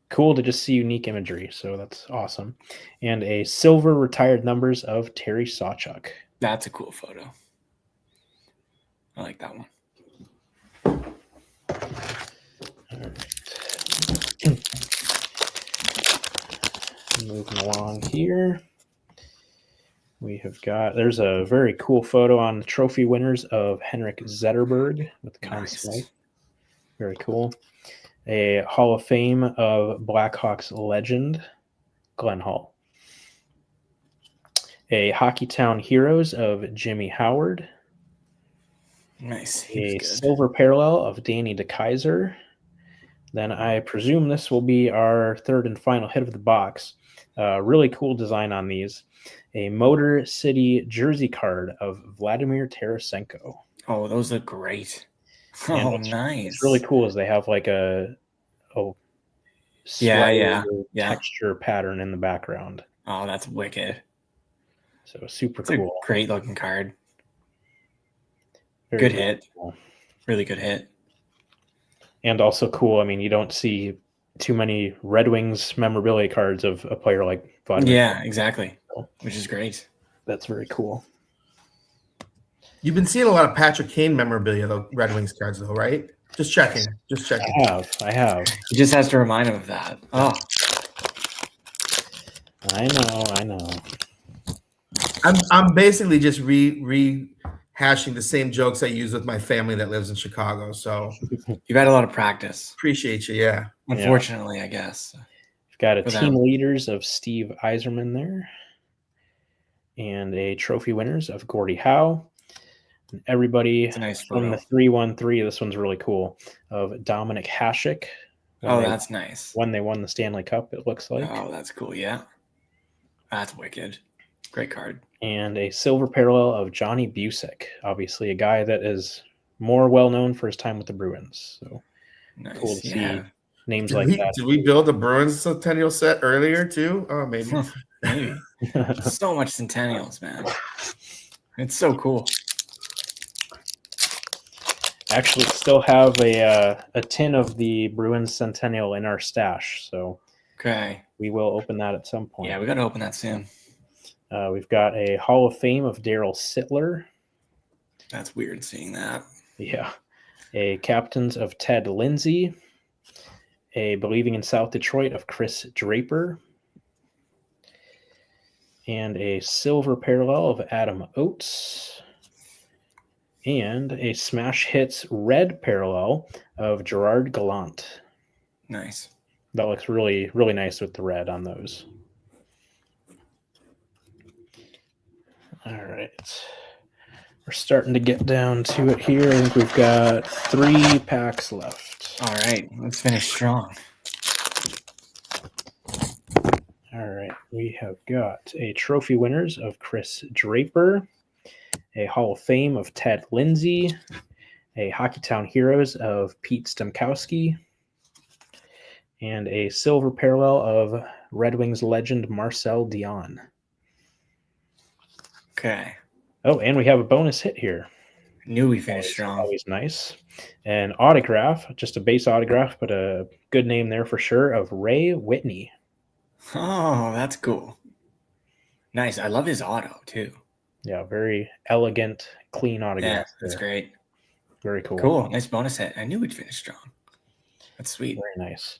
Cool to just see unique imagery. So that's awesome. And a silver retired numbers of Terry Sawchuk. That's a cool photo. I like that one. All right. Moving along here. We have got, there's a very cool photo on the trophy winners of Henrik Zetterberg with the Conn Smythe. Very cool. A Hall of Fame of Blackhawks legend, Glenn Hall. A Hockeytown Heroes of Jimmy Howard. Nice. A silver parallel of Danny DeKaiser. Then I presume this will be our third and final hit of the box. Really cool design on these. A Motor City jersey card of Vladimir Tarasenko. Oh, those look great. Oh, nice. What's really cool is they have like a texture pattern in the background. Oh, that's wicked. So super It's cool. A great looking card. Very good hit. Cool. Really good hit. And also cool. I mean, you don't see too many Red Wings memorabilia cards of a player like Vladimir. Yeah, exactly. Which is great. That's very cool. You've been seeing a lot of Patrick Kane memorabilia, though, Red Wings cards, though, right? Just checking. I have. He just has to remind him of that. Oh, I know. I'm basically just rehashing the same jokes I use with my family that lives in Chicago. So you've had a lot of practice. Appreciate you. Yeah. Unfortunately, I guess. We've got a team leaders of Steve Yzerman there. And a trophy winners of Gordie Howe. And everybody from the 3-1-3. This one's really cool. Of Dominic Hasek. Oh, that's nice. When they won the Stanley Cup, it looks like. Oh, that's cool. Yeah. That's wicked. Great card. And a silver parallel of Johnny Busick, obviously a guy that is more well known for his time with the Bruins. So Nice. cool to Yeah. see names like that. Did we build a Bruins Centennial set earlier too? Oh, maybe. Maybe. So much Centennials, man. It's so cool. Actually, still have a tin of the Bruins Centennial in our stash, so Okay. we will open that at some point. Yeah, we got to open that soon. We've got a Hall of Fame of Daryl Sittler. That's weird seeing that. Yeah. A Captains of Ted Lindsay. A Believing in South Detroit of Chris Draper. And a silver parallel of Adam Oates. And a Smash Hits red parallel of Gerard Gallant. Nice. That looks really, really nice with the red on those. All right. We're starting to get down to it here. I think we've got 3 packs left. All right. Let's finish strong. All right. We have got a trophy winners of Chris Draper, a Hall of Fame of Ted Lindsay, a Hockeytown Heroes of Pete Stemkowski, and a silver parallel of Red Wings legend Marcel Dion. Okay. Oh, and we have a bonus hit here. Knew we finished strong. Always nice. An autograph, just a base autograph, but a good name there for sure, of Ray Whitney. Oh, that's cool. Nice. I love his auto too. Yeah, very elegant, clean Yeah, autograph. that's there. great. Very cool. Cool. Nice bonus hit. I knew we'd finish strong. That's sweet. Very nice.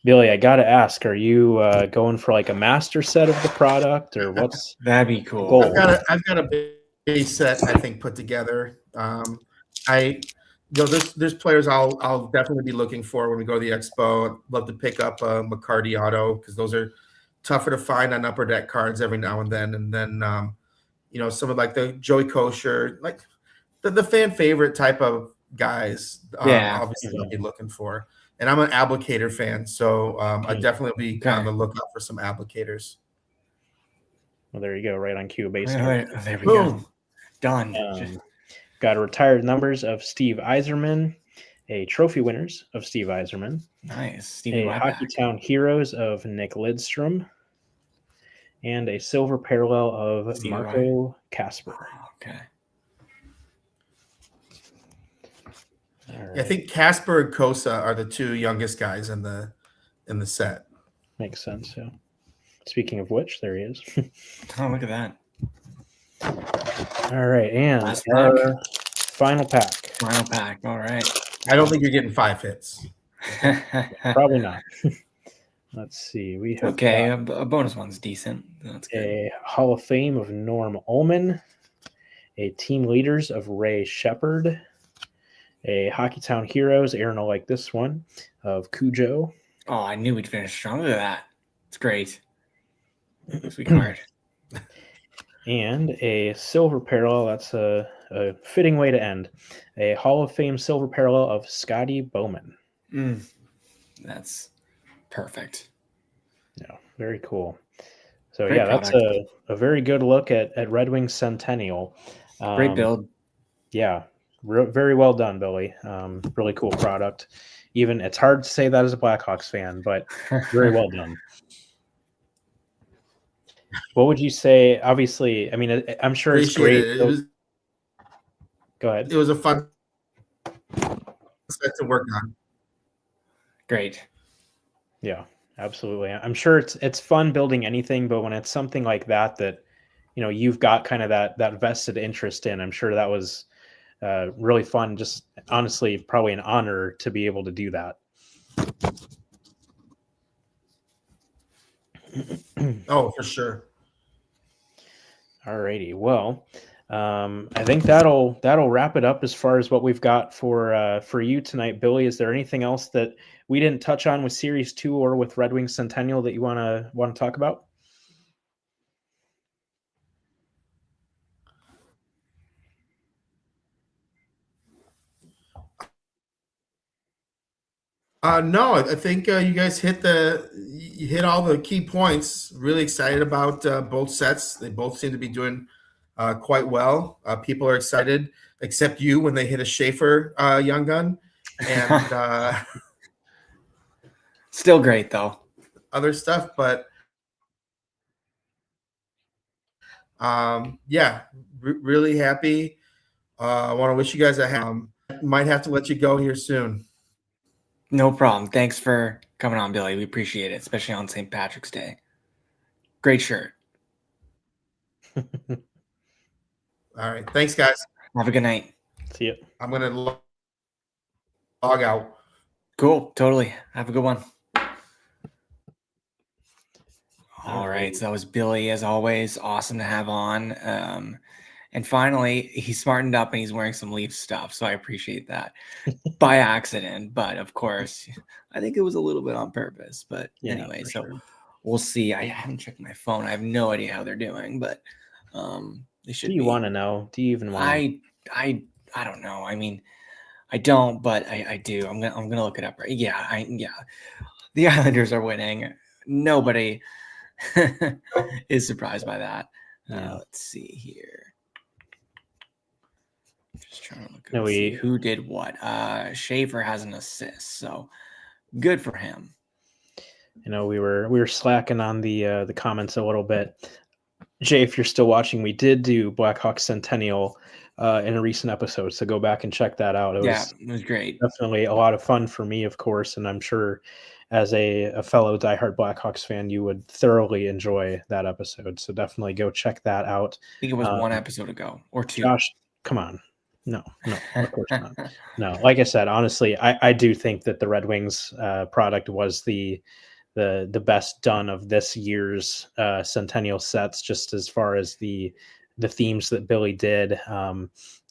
Billy, I got to ask, are you going for like a master set of the product or what's That'd be cool. goal? I've got a base set I think put together. There's players I'll definitely be looking for when we go to the expo. I'd love to pick up a McCarty auto because those are tougher to find on upper deck cards every now and then. And then some of like the Joey Kosher, like the fan favorite type of guys. Yeah. Obviously I'll be looking for. And I'm an applicator fan, so I definitely be on the lookout for some applicators. Well, there you go, right on cue. Base. There we Boom. go. Done. Got a retired numbers of Steve Yzerman, a trophy winners of Steve Yzerman, Nice. Stevie a Hockeytown Heroes of Nick Lidstrom, and a silver parallel of Stevie Marco Casper. Okay. Right. I think Casper and Kosa are the 2 youngest guys in the set. Makes sense. Yeah. Speaking of which, there he is. Oh, look at that. All right, and Last our final pack. Final pack. All right. I don't think you're getting 5 hits. Probably not. Let's see. We have okay. A bonus one's decent. That's good. a Hall of Fame of Norm Ullman, a Team Leaders of Ray Shepard, a Hockeytown Heroes, Aaron will like this one, of Cujo. Oh, I knew we'd finish strong. Look at that. It's great. Sweet card. And a silver parallel. That's a fitting way to end. A Hall of Fame silver parallel of Scotty Bowman. That's perfect. Yeah, very cool. So Great that's a very good look at Red Wings Centennial. Great build. Yeah, very well done, Billy. Really cool product. Even it's hard to say that as a Blackhawks fan, but very well done. What would you say? Obviously, I mean, I'm sure it's great. Go ahead. It was a fun set to work on. Great. Yeah, absolutely. I'm sure it's fun building anything, but when it's something like that you've got kind of that vested interest in, I'm sure that was really fun. Just honestly, probably an honor to be able to do that. Oh, for sure. All righty. Well, I think that'll wrap it up as far as what we've got for you tonight, Billy. Is there anything else that we didn't touch on with Series 2 or with Red Wings Centennial that you want to talk about? No, I think you guys hit you hit all the key points. Really excited about both sets. They both seem to be doing quite well. People are excited, except you when they hit a Schaefer Young Gun, and Still great though. other stuff. But yeah, really happy. I want to wish you guys might have to let you go here soon. No problem. Thanks for coming on, Billy. We appreciate it, especially on St. Patrick's Day. Great shirt. All right. Thanks, guys. Have a good night. See you. I'm going to log out. Cool. Totally. Have a good one. All right. So that was Billy, as always. Awesome to have on. And finally, he smartened up and he's wearing some Leaf stuff. So I appreciate that by accident. But of course, I think it was a little bit on purpose. But Yeah, anyway, so sure. we'll see. I haven't checked my phone. I have no idea how they're doing, but they should Do you be. want to know? Do you even want? I don't know. I mean, I don't, but I do. I'm gonna look it up. Right? Yeah, the Islanders are winning. Nobody is surprised by that. Yeah. Let's see here. Just trying to look No, up see who did what. Schaefer has an assist, so good for him. You know, we were slacking on the comments a little bit. Jay, if you're still watching, we did do Blackhawks Centennial in a recent episode, so go back and check that out. It was great. Definitely a lot of fun for me, of course, and I'm sure as a fellow diehard Blackhawks fan, you would thoroughly enjoy that episode. So definitely go check that out. I think it was one episode ago or two. Josh, come on. No, of course not. No, like I said, honestly, I do think that the Red Wings product was the best done of this year's Centennial sets, just as far as the themes that Billy did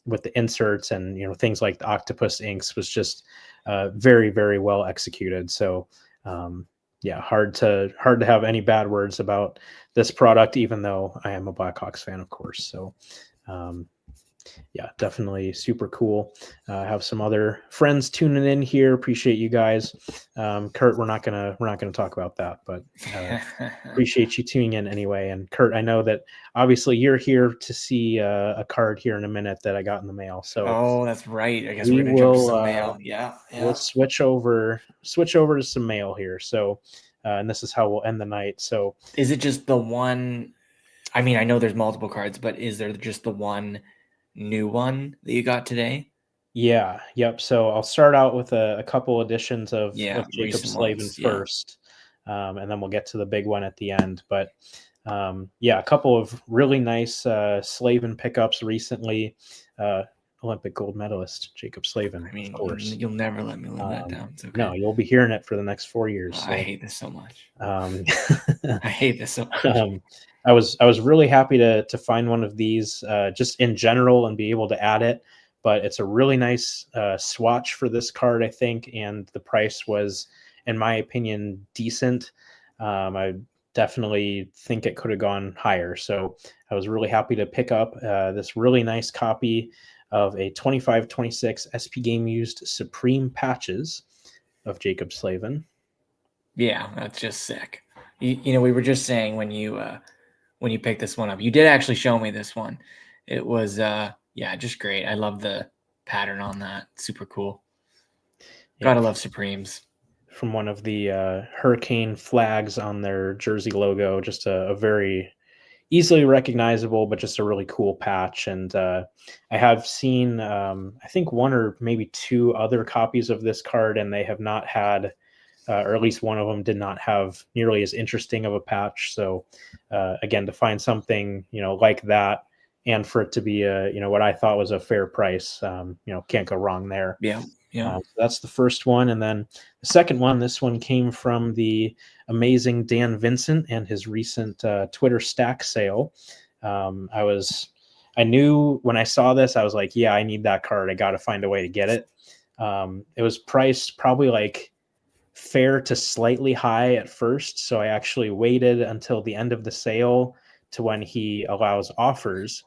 with the inserts and, you know, things like the octopus inks was just very, very well executed. So yeah, hard to have any bad words about this product, even though I am a Blackhawks fan, of course. So yeah, definitely super cool. Have some other friends tuning in here. Appreciate you guys. Kurt, we're not gonna talk about that, but appreciate you tuning in anyway. And Kurt, I know that obviously you're here to see a card here in a minute that I got in the mail. So that's right. I guess we're gonna jump to some mail. Yeah. We'll switch over to some mail here. So and this is how we'll end the night. So is it just the one? I mean, I know there's multiple cards, but is there just the one new one that you got today? Yeah. Yep. So I'll start out with a couple editions of Jacob Slavin first, and then we'll get to the big one at the end. But yeah, a couple of really nice Slavin pickups recently. Olympic gold medalist Jacob Slavin. I mean, of course, you'll never let me live that down. It's okay. No, you'll be hearing it for the next 4 years. So. I hate this so much. I hate this so much. I was really happy to find one of these just in general and be able to add it, but it's a really nice swatch for this card, I think, and the price was, in my opinion, decent. I definitely think it could have gone higher, so I was really happy to pick up this really nice copy of a 25-26 SP Game Used Supreme patches of Jacob Slavin. Yeah, that's just sick. You know, we were just saying when you picked this one up, you did actually show me this one. It was yeah, just great. I love the pattern on that. Super cool. Gotta love Supremes. From one of the Hurricane flags on their jersey logo, just a very easily recognizable, but just a really cool patch. And I have seen, I think, one or maybe two other copies of this card, and they have not had, or at least one of them did not have nearly as interesting of a patch. So again, to find something, you know, like that, and for it to be a, you know, what I thought was a fair price, you know, can't go wrong there. Yeah. Yeah. So that's the first one. And then the second one, this one came from the amazing Dan Vincent and his recent Twitter stack sale. I knew when I saw this, I was like, yeah, I need that card. I got to find a way to get it. It was priced probably like fair to slightly high at first. So I actually waited until the end of the sale to when he allows offers.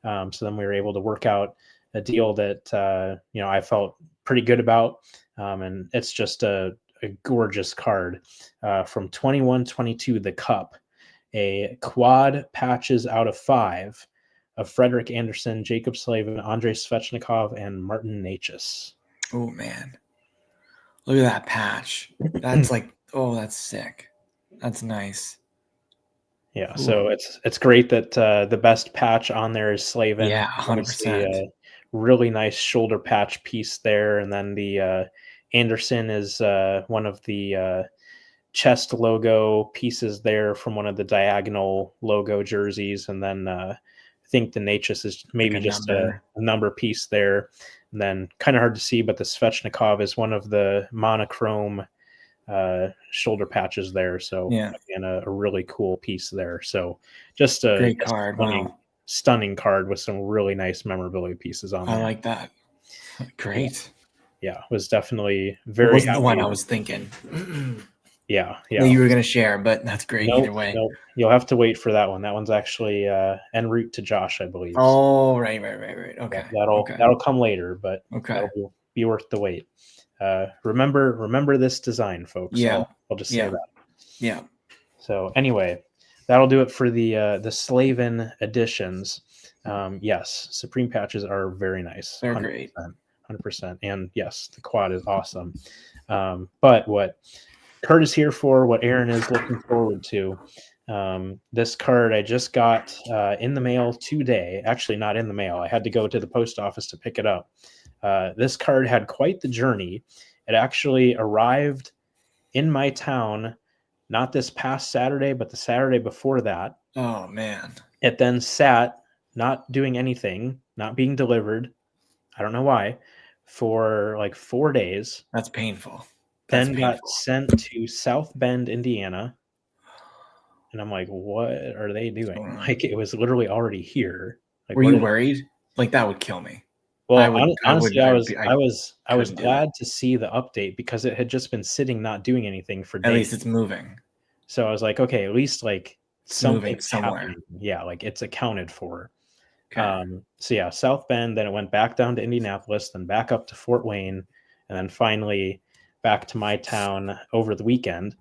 So then we were able to work out a deal that, you know, I felt pretty good about. And it's just a a gorgeous card from 21-22, the Cup, a quad patches out of 5 of Frederick Anderson, Jacob Slavin, Andrei Svechnikov, and Martin Necas. Oh man, look at that patch. That's like, oh, that's sick. That's nice. Yeah, Ooh. so it's great that the best patch on there is Slavin. Yeah, Obviously, 100%. really nice shoulder patch piece there, and then the Anderson is one of the chest logo pieces there from one of the diagonal logo jerseys, and then I think the Natchez is maybe Like a just number. a number piece there, and then kind of hard to see, but the Svechnikov is one of the monochrome shoulder patches there. So Yeah, again, a really cool piece there. So just a great card. Wow, stunning card with some really nice memorabilia pieces on I there. like that. Great. Yeah, was definitely It very wasn't the happy. one I was thinking. Yeah, That you were going to share, but that's great either Nope, way. nope. You'll have to wait for that one. That one's actually en route to Josh, I believe. Oh, right. Okay. That'll come later, but Okay. that'll be worth the wait. Remember this design, folks. Yeah. I'll just say that. Yeah. So anyway, that'll do it for the Slavin editions. Yes, Supreme patches are very nice. They're 100%, great. 100%. And yes, the quad is awesome. But what Kurt is here for, what Aaron is looking forward to, this card I just got in the mail today. Actually, not in the mail. I had to go to the post office to pick it up. This card had quite the journey. It actually arrived in my town, not this past Saturday, but the Saturday before that. Oh, man. It then sat, not doing anything, not being delivered. I don't know why, for like 4 days. That's painful. Then got sent to South Bend, Indiana. And I'm like, what are they doing? Like, it was literally already here. Like, were you worried? Like, that would kill me. Well, honestly, I was couldn't do glad to see the update because it had just been sitting, not doing anything for days. At least it's moving. So I was like, okay, at least like moving somewhere. happening. Yeah, like it's accounted for. Okay. So yeah, South Bend, then it went back down to Indianapolis, then back up to Fort Wayne, and then finally back to my town over the weekend.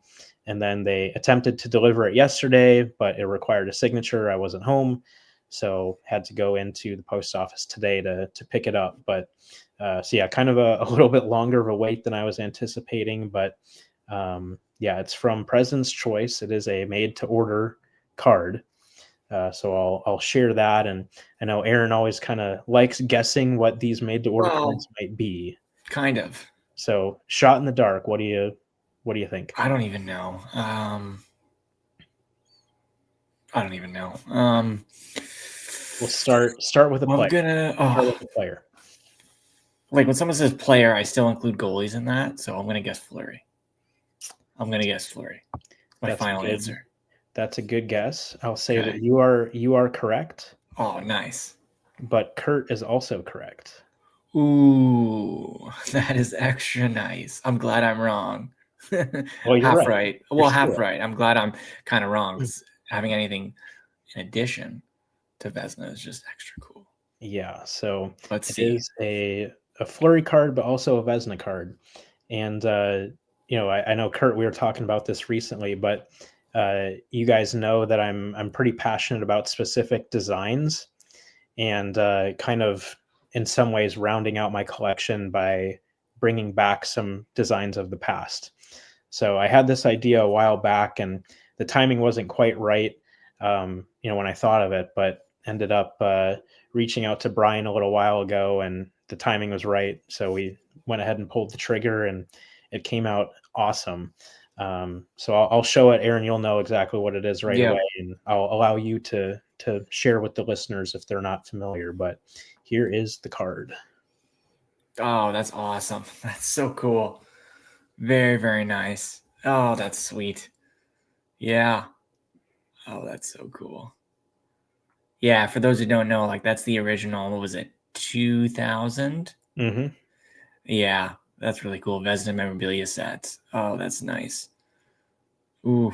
And then they attempted to deliver it yesterday, but it required a signature. I wasn't home, so had to go into the post office today to pick it up. But so yeah, kind of a little bit longer of a wait than I was anticipating. But yeah, it's from President's Choice. It is a made-to-order card. So I'll share that, and I know Aaron always kind of likes guessing what these made-to-order cards might be. Kind of. So, shot in the dark. What do you think? I don't even know. We'll start with a player. Start with a player. Like when someone says player, I still include goalies in that, so I'm gonna guess Fleury. My final answer. That's a good guess. I'll say that you are correct. Oh, nice. But Kurt is also correct. Ooh, that is extra nice. I'm glad I'm wrong. Well, you're half right. Well, half right. I'm glad I'm kind of wrong because having anything in addition to Vezina is just extra cool. Yeah. So Let's it see. is a Fleury card, but also a Vezina card. And I know Kurt, we were talking about this recently, but you guys know that I'm pretty passionate about specific designs, and kind of in some ways rounding out my collection by bringing back some designs of the past. So I had this idea a while back, and the timing wasn't quite right, when I thought of it, but ended up reaching out to Brian a little while ago, and the timing was right. So we went ahead and pulled the trigger, and it came out awesome. So I'll show it, Aaron. You'll know exactly what it is right away, and I'll allow you to share with the listeners if they're not familiar. But here is the card. Oh, that's awesome! That's so cool. Very, very nice. Oh, that's sweet. Yeah. Oh, that's so cool. Yeah, for those who don't know, like that's the original. What was it? 2000. Mm-hmm. Yeah, that's really cool. Vezina memorabilia sets. Oh, that's nice. Ooh,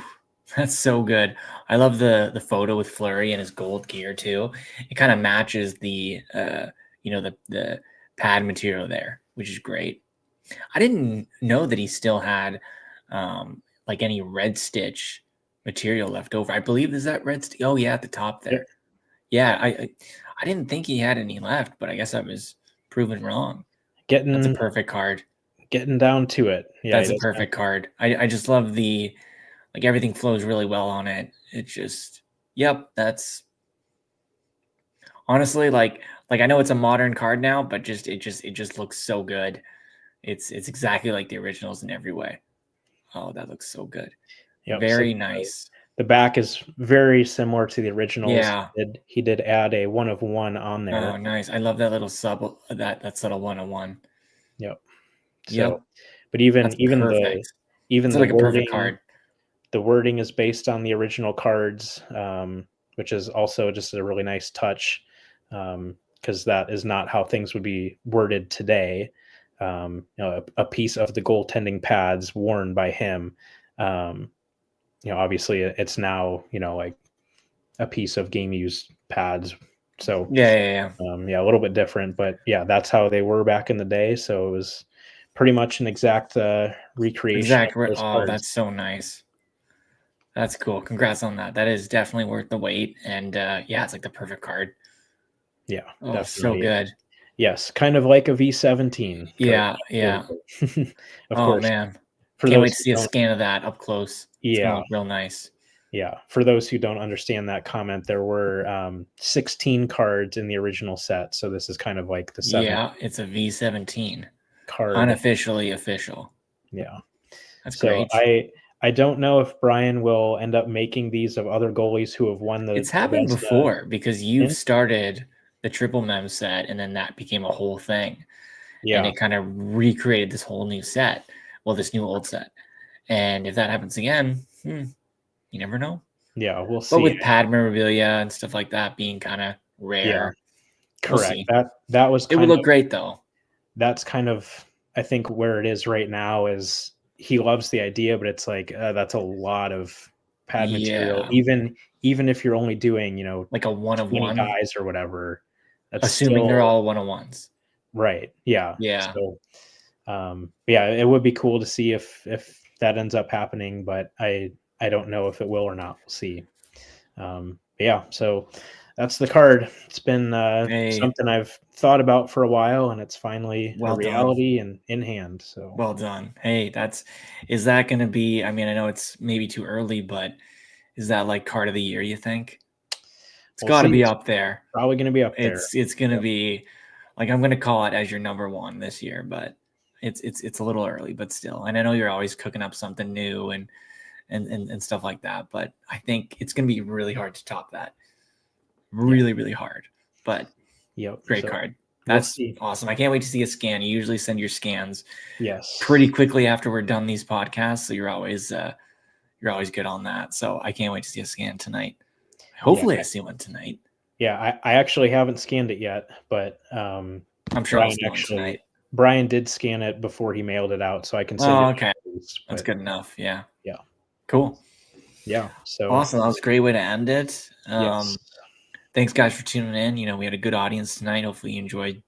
that's so good. I love the photo with Fleury and his gold gear too. It kind of matches the the pad material there, which is great. I didn't know that he still had like any red stitch material left over. I believe is that red stitch. Oh yeah, at the top there. Yep. Yeah, I didn't think he had any left, but I guess I was proven wrong. That's a Getting perfect card. down to it. Yeah, That's a perfect card. I just love the like everything flows really well on it. It just yep, that's honestly like I know it's a modern card now, but it just looks so good. It's exactly like the originals in every way. Oh, that looks so good. Yep. Very So nice. the back is very similar to the originals. Yeah. He did add a 1 of 1 on there. Oh, nice. I love that little sub that subtle 101. Yep. So, Yep. but That's even perfect. It's the like a perfect wording, card. the wording is based on the original cards, which is also just a really nice touch, because that is not how things would be worded today. A piece of the goaltending pads worn by him. Obviously it's now, like a piece of game used pads. So Yeah. a little bit different, but yeah, that's how they were back in the day. So it was pretty much an exact recreation of those Oh, cards. that's so nice. That's cool. Congrats on that. That is definitely worth the wait. And yeah, it's like the perfect card. Yeah, Oh, definitely. so good. Yes, kind of like a V17. Yeah. Of Oh course. man, For can't those wait to see a scan of that up close. It's gonna look real nice. Yeah. For those who don't understand that comment, there were 16 cards in the original set. So this is kind of like the 7th. Yeah, it's a V17. Card. Unofficially official. Yeah. That's So great. I don't know if Brian will end up making these of other goalies who have won the. It's happened before because you've in. started the triple mem set and then that became a whole thing. Yeah. And it kind of recreated this whole new set. Well, this new old set. And if that happens again, you never know. Yeah, we'll see. But with pad memorabilia and stuff like that being kind of rare. Correct. That was it would look great though. That's kind of, I think, where it is right now is he loves the idea, but it's like that's a lot of pad material. Even if you're only doing, like a 1 of 20 1 guys or whatever. That's assuming they're all 1-on-1s. Right. Yeah. Yeah. So it would be cool to see if that ends up happening, but I don't know if it will or not. We'll see. So that's the card. It's been something I've thought about for a while, and it's finally a reality and in hand. So well done. Hey, is that going to be? I mean, I know it's maybe too early, but is that like card of the year? You think it's got to be up there? Probably going to be up there. It's going to be like I'm going to call it as your number one this year, but it's a little early, but still. And I know you're always cooking up something new and stuff like that, but I think it's going to be really hard to top that. Really hard, but great card. That's awesome. I can't wait to see a scan. You usually send your scans pretty quickly after we're done these podcasts, so you're always good on that. So I can't wait to see a scan tonight. Hopefully I see one tonight. Yeah, I actually haven't scanned it yet, but I'm sure I'll see one tonight. Brian did scan it before he mailed it out, so I can send it. Okay. That's good enough. Yeah. Yeah. Cool. Yeah. So awesome. That was a great way to end it. Yes. Thanks, guys, for tuning in. We had a good audience tonight. Hopefully you enjoyed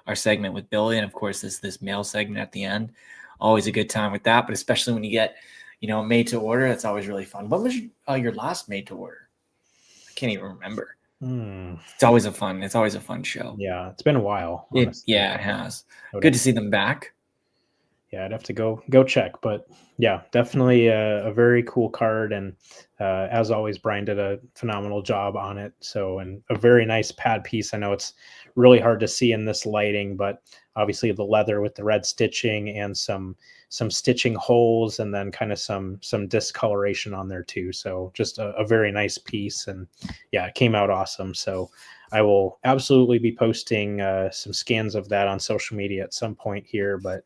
our segment with Billy. And, of course, this mail segment at the end. Always a good time with that, but especially when you get, made to order. That's always really fun. What was your last made to order? I can't even remember. It's always a fun show. Yeah, it's been a while. It has. Good to see them back. Yeah, I'd have to go check, but yeah, definitely a very cool card, and as always, Brian did a phenomenal job on it. So, and a very nice pad piece. I know it's really hard to see in this lighting, but obviously the leather with the red stitching and some stitching holes, and then kind of some discoloration on there too. So just a very nice piece, and yeah, it came out awesome. So I will absolutely be posting some scans of that on social media at some point here, but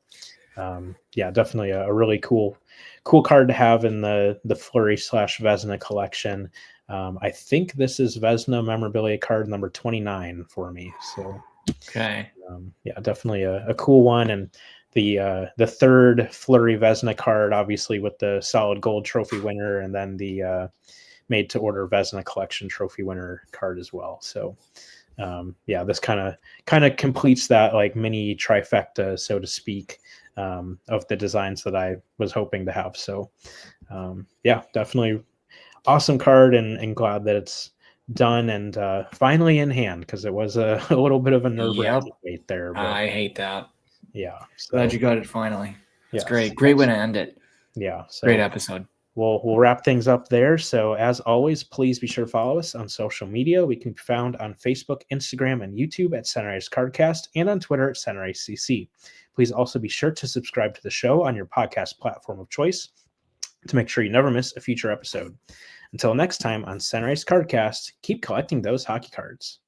definitely a really cool card to have in the Fleury / Vezina collection. I think this is Vezina memorabilia card number 29 for me. So, okay. Definitely a cool one. And the third Fleury Vezina card, obviously with the solid gold trophy winner, and then the made to order Vezina collection trophy winner card as well. So, this kind of completes that like mini trifecta, so to speak. of the designs that I was hoping to have. So yeah, definitely awesome card, and glad that it's done and finally in hand, because it was a little bit of a nerve-wracking wait there. But I hate that. yeah, so, Glad you got it finally. It's yes, great. Great way to end it. Yeah, so Great episode. we'll wrap things up there. So as always, please be sure to follow us on social media. We can be found on Facebook, Instagram, and YouTube at Sunrise Cardcast, and on Twitter at Sunrise CC. Please also be sure to subscribe to the show on your podcast platform of choice to make sure you never miss a future episode. Until next time on Sunrise Cardcast, keep collecting those hockey cards.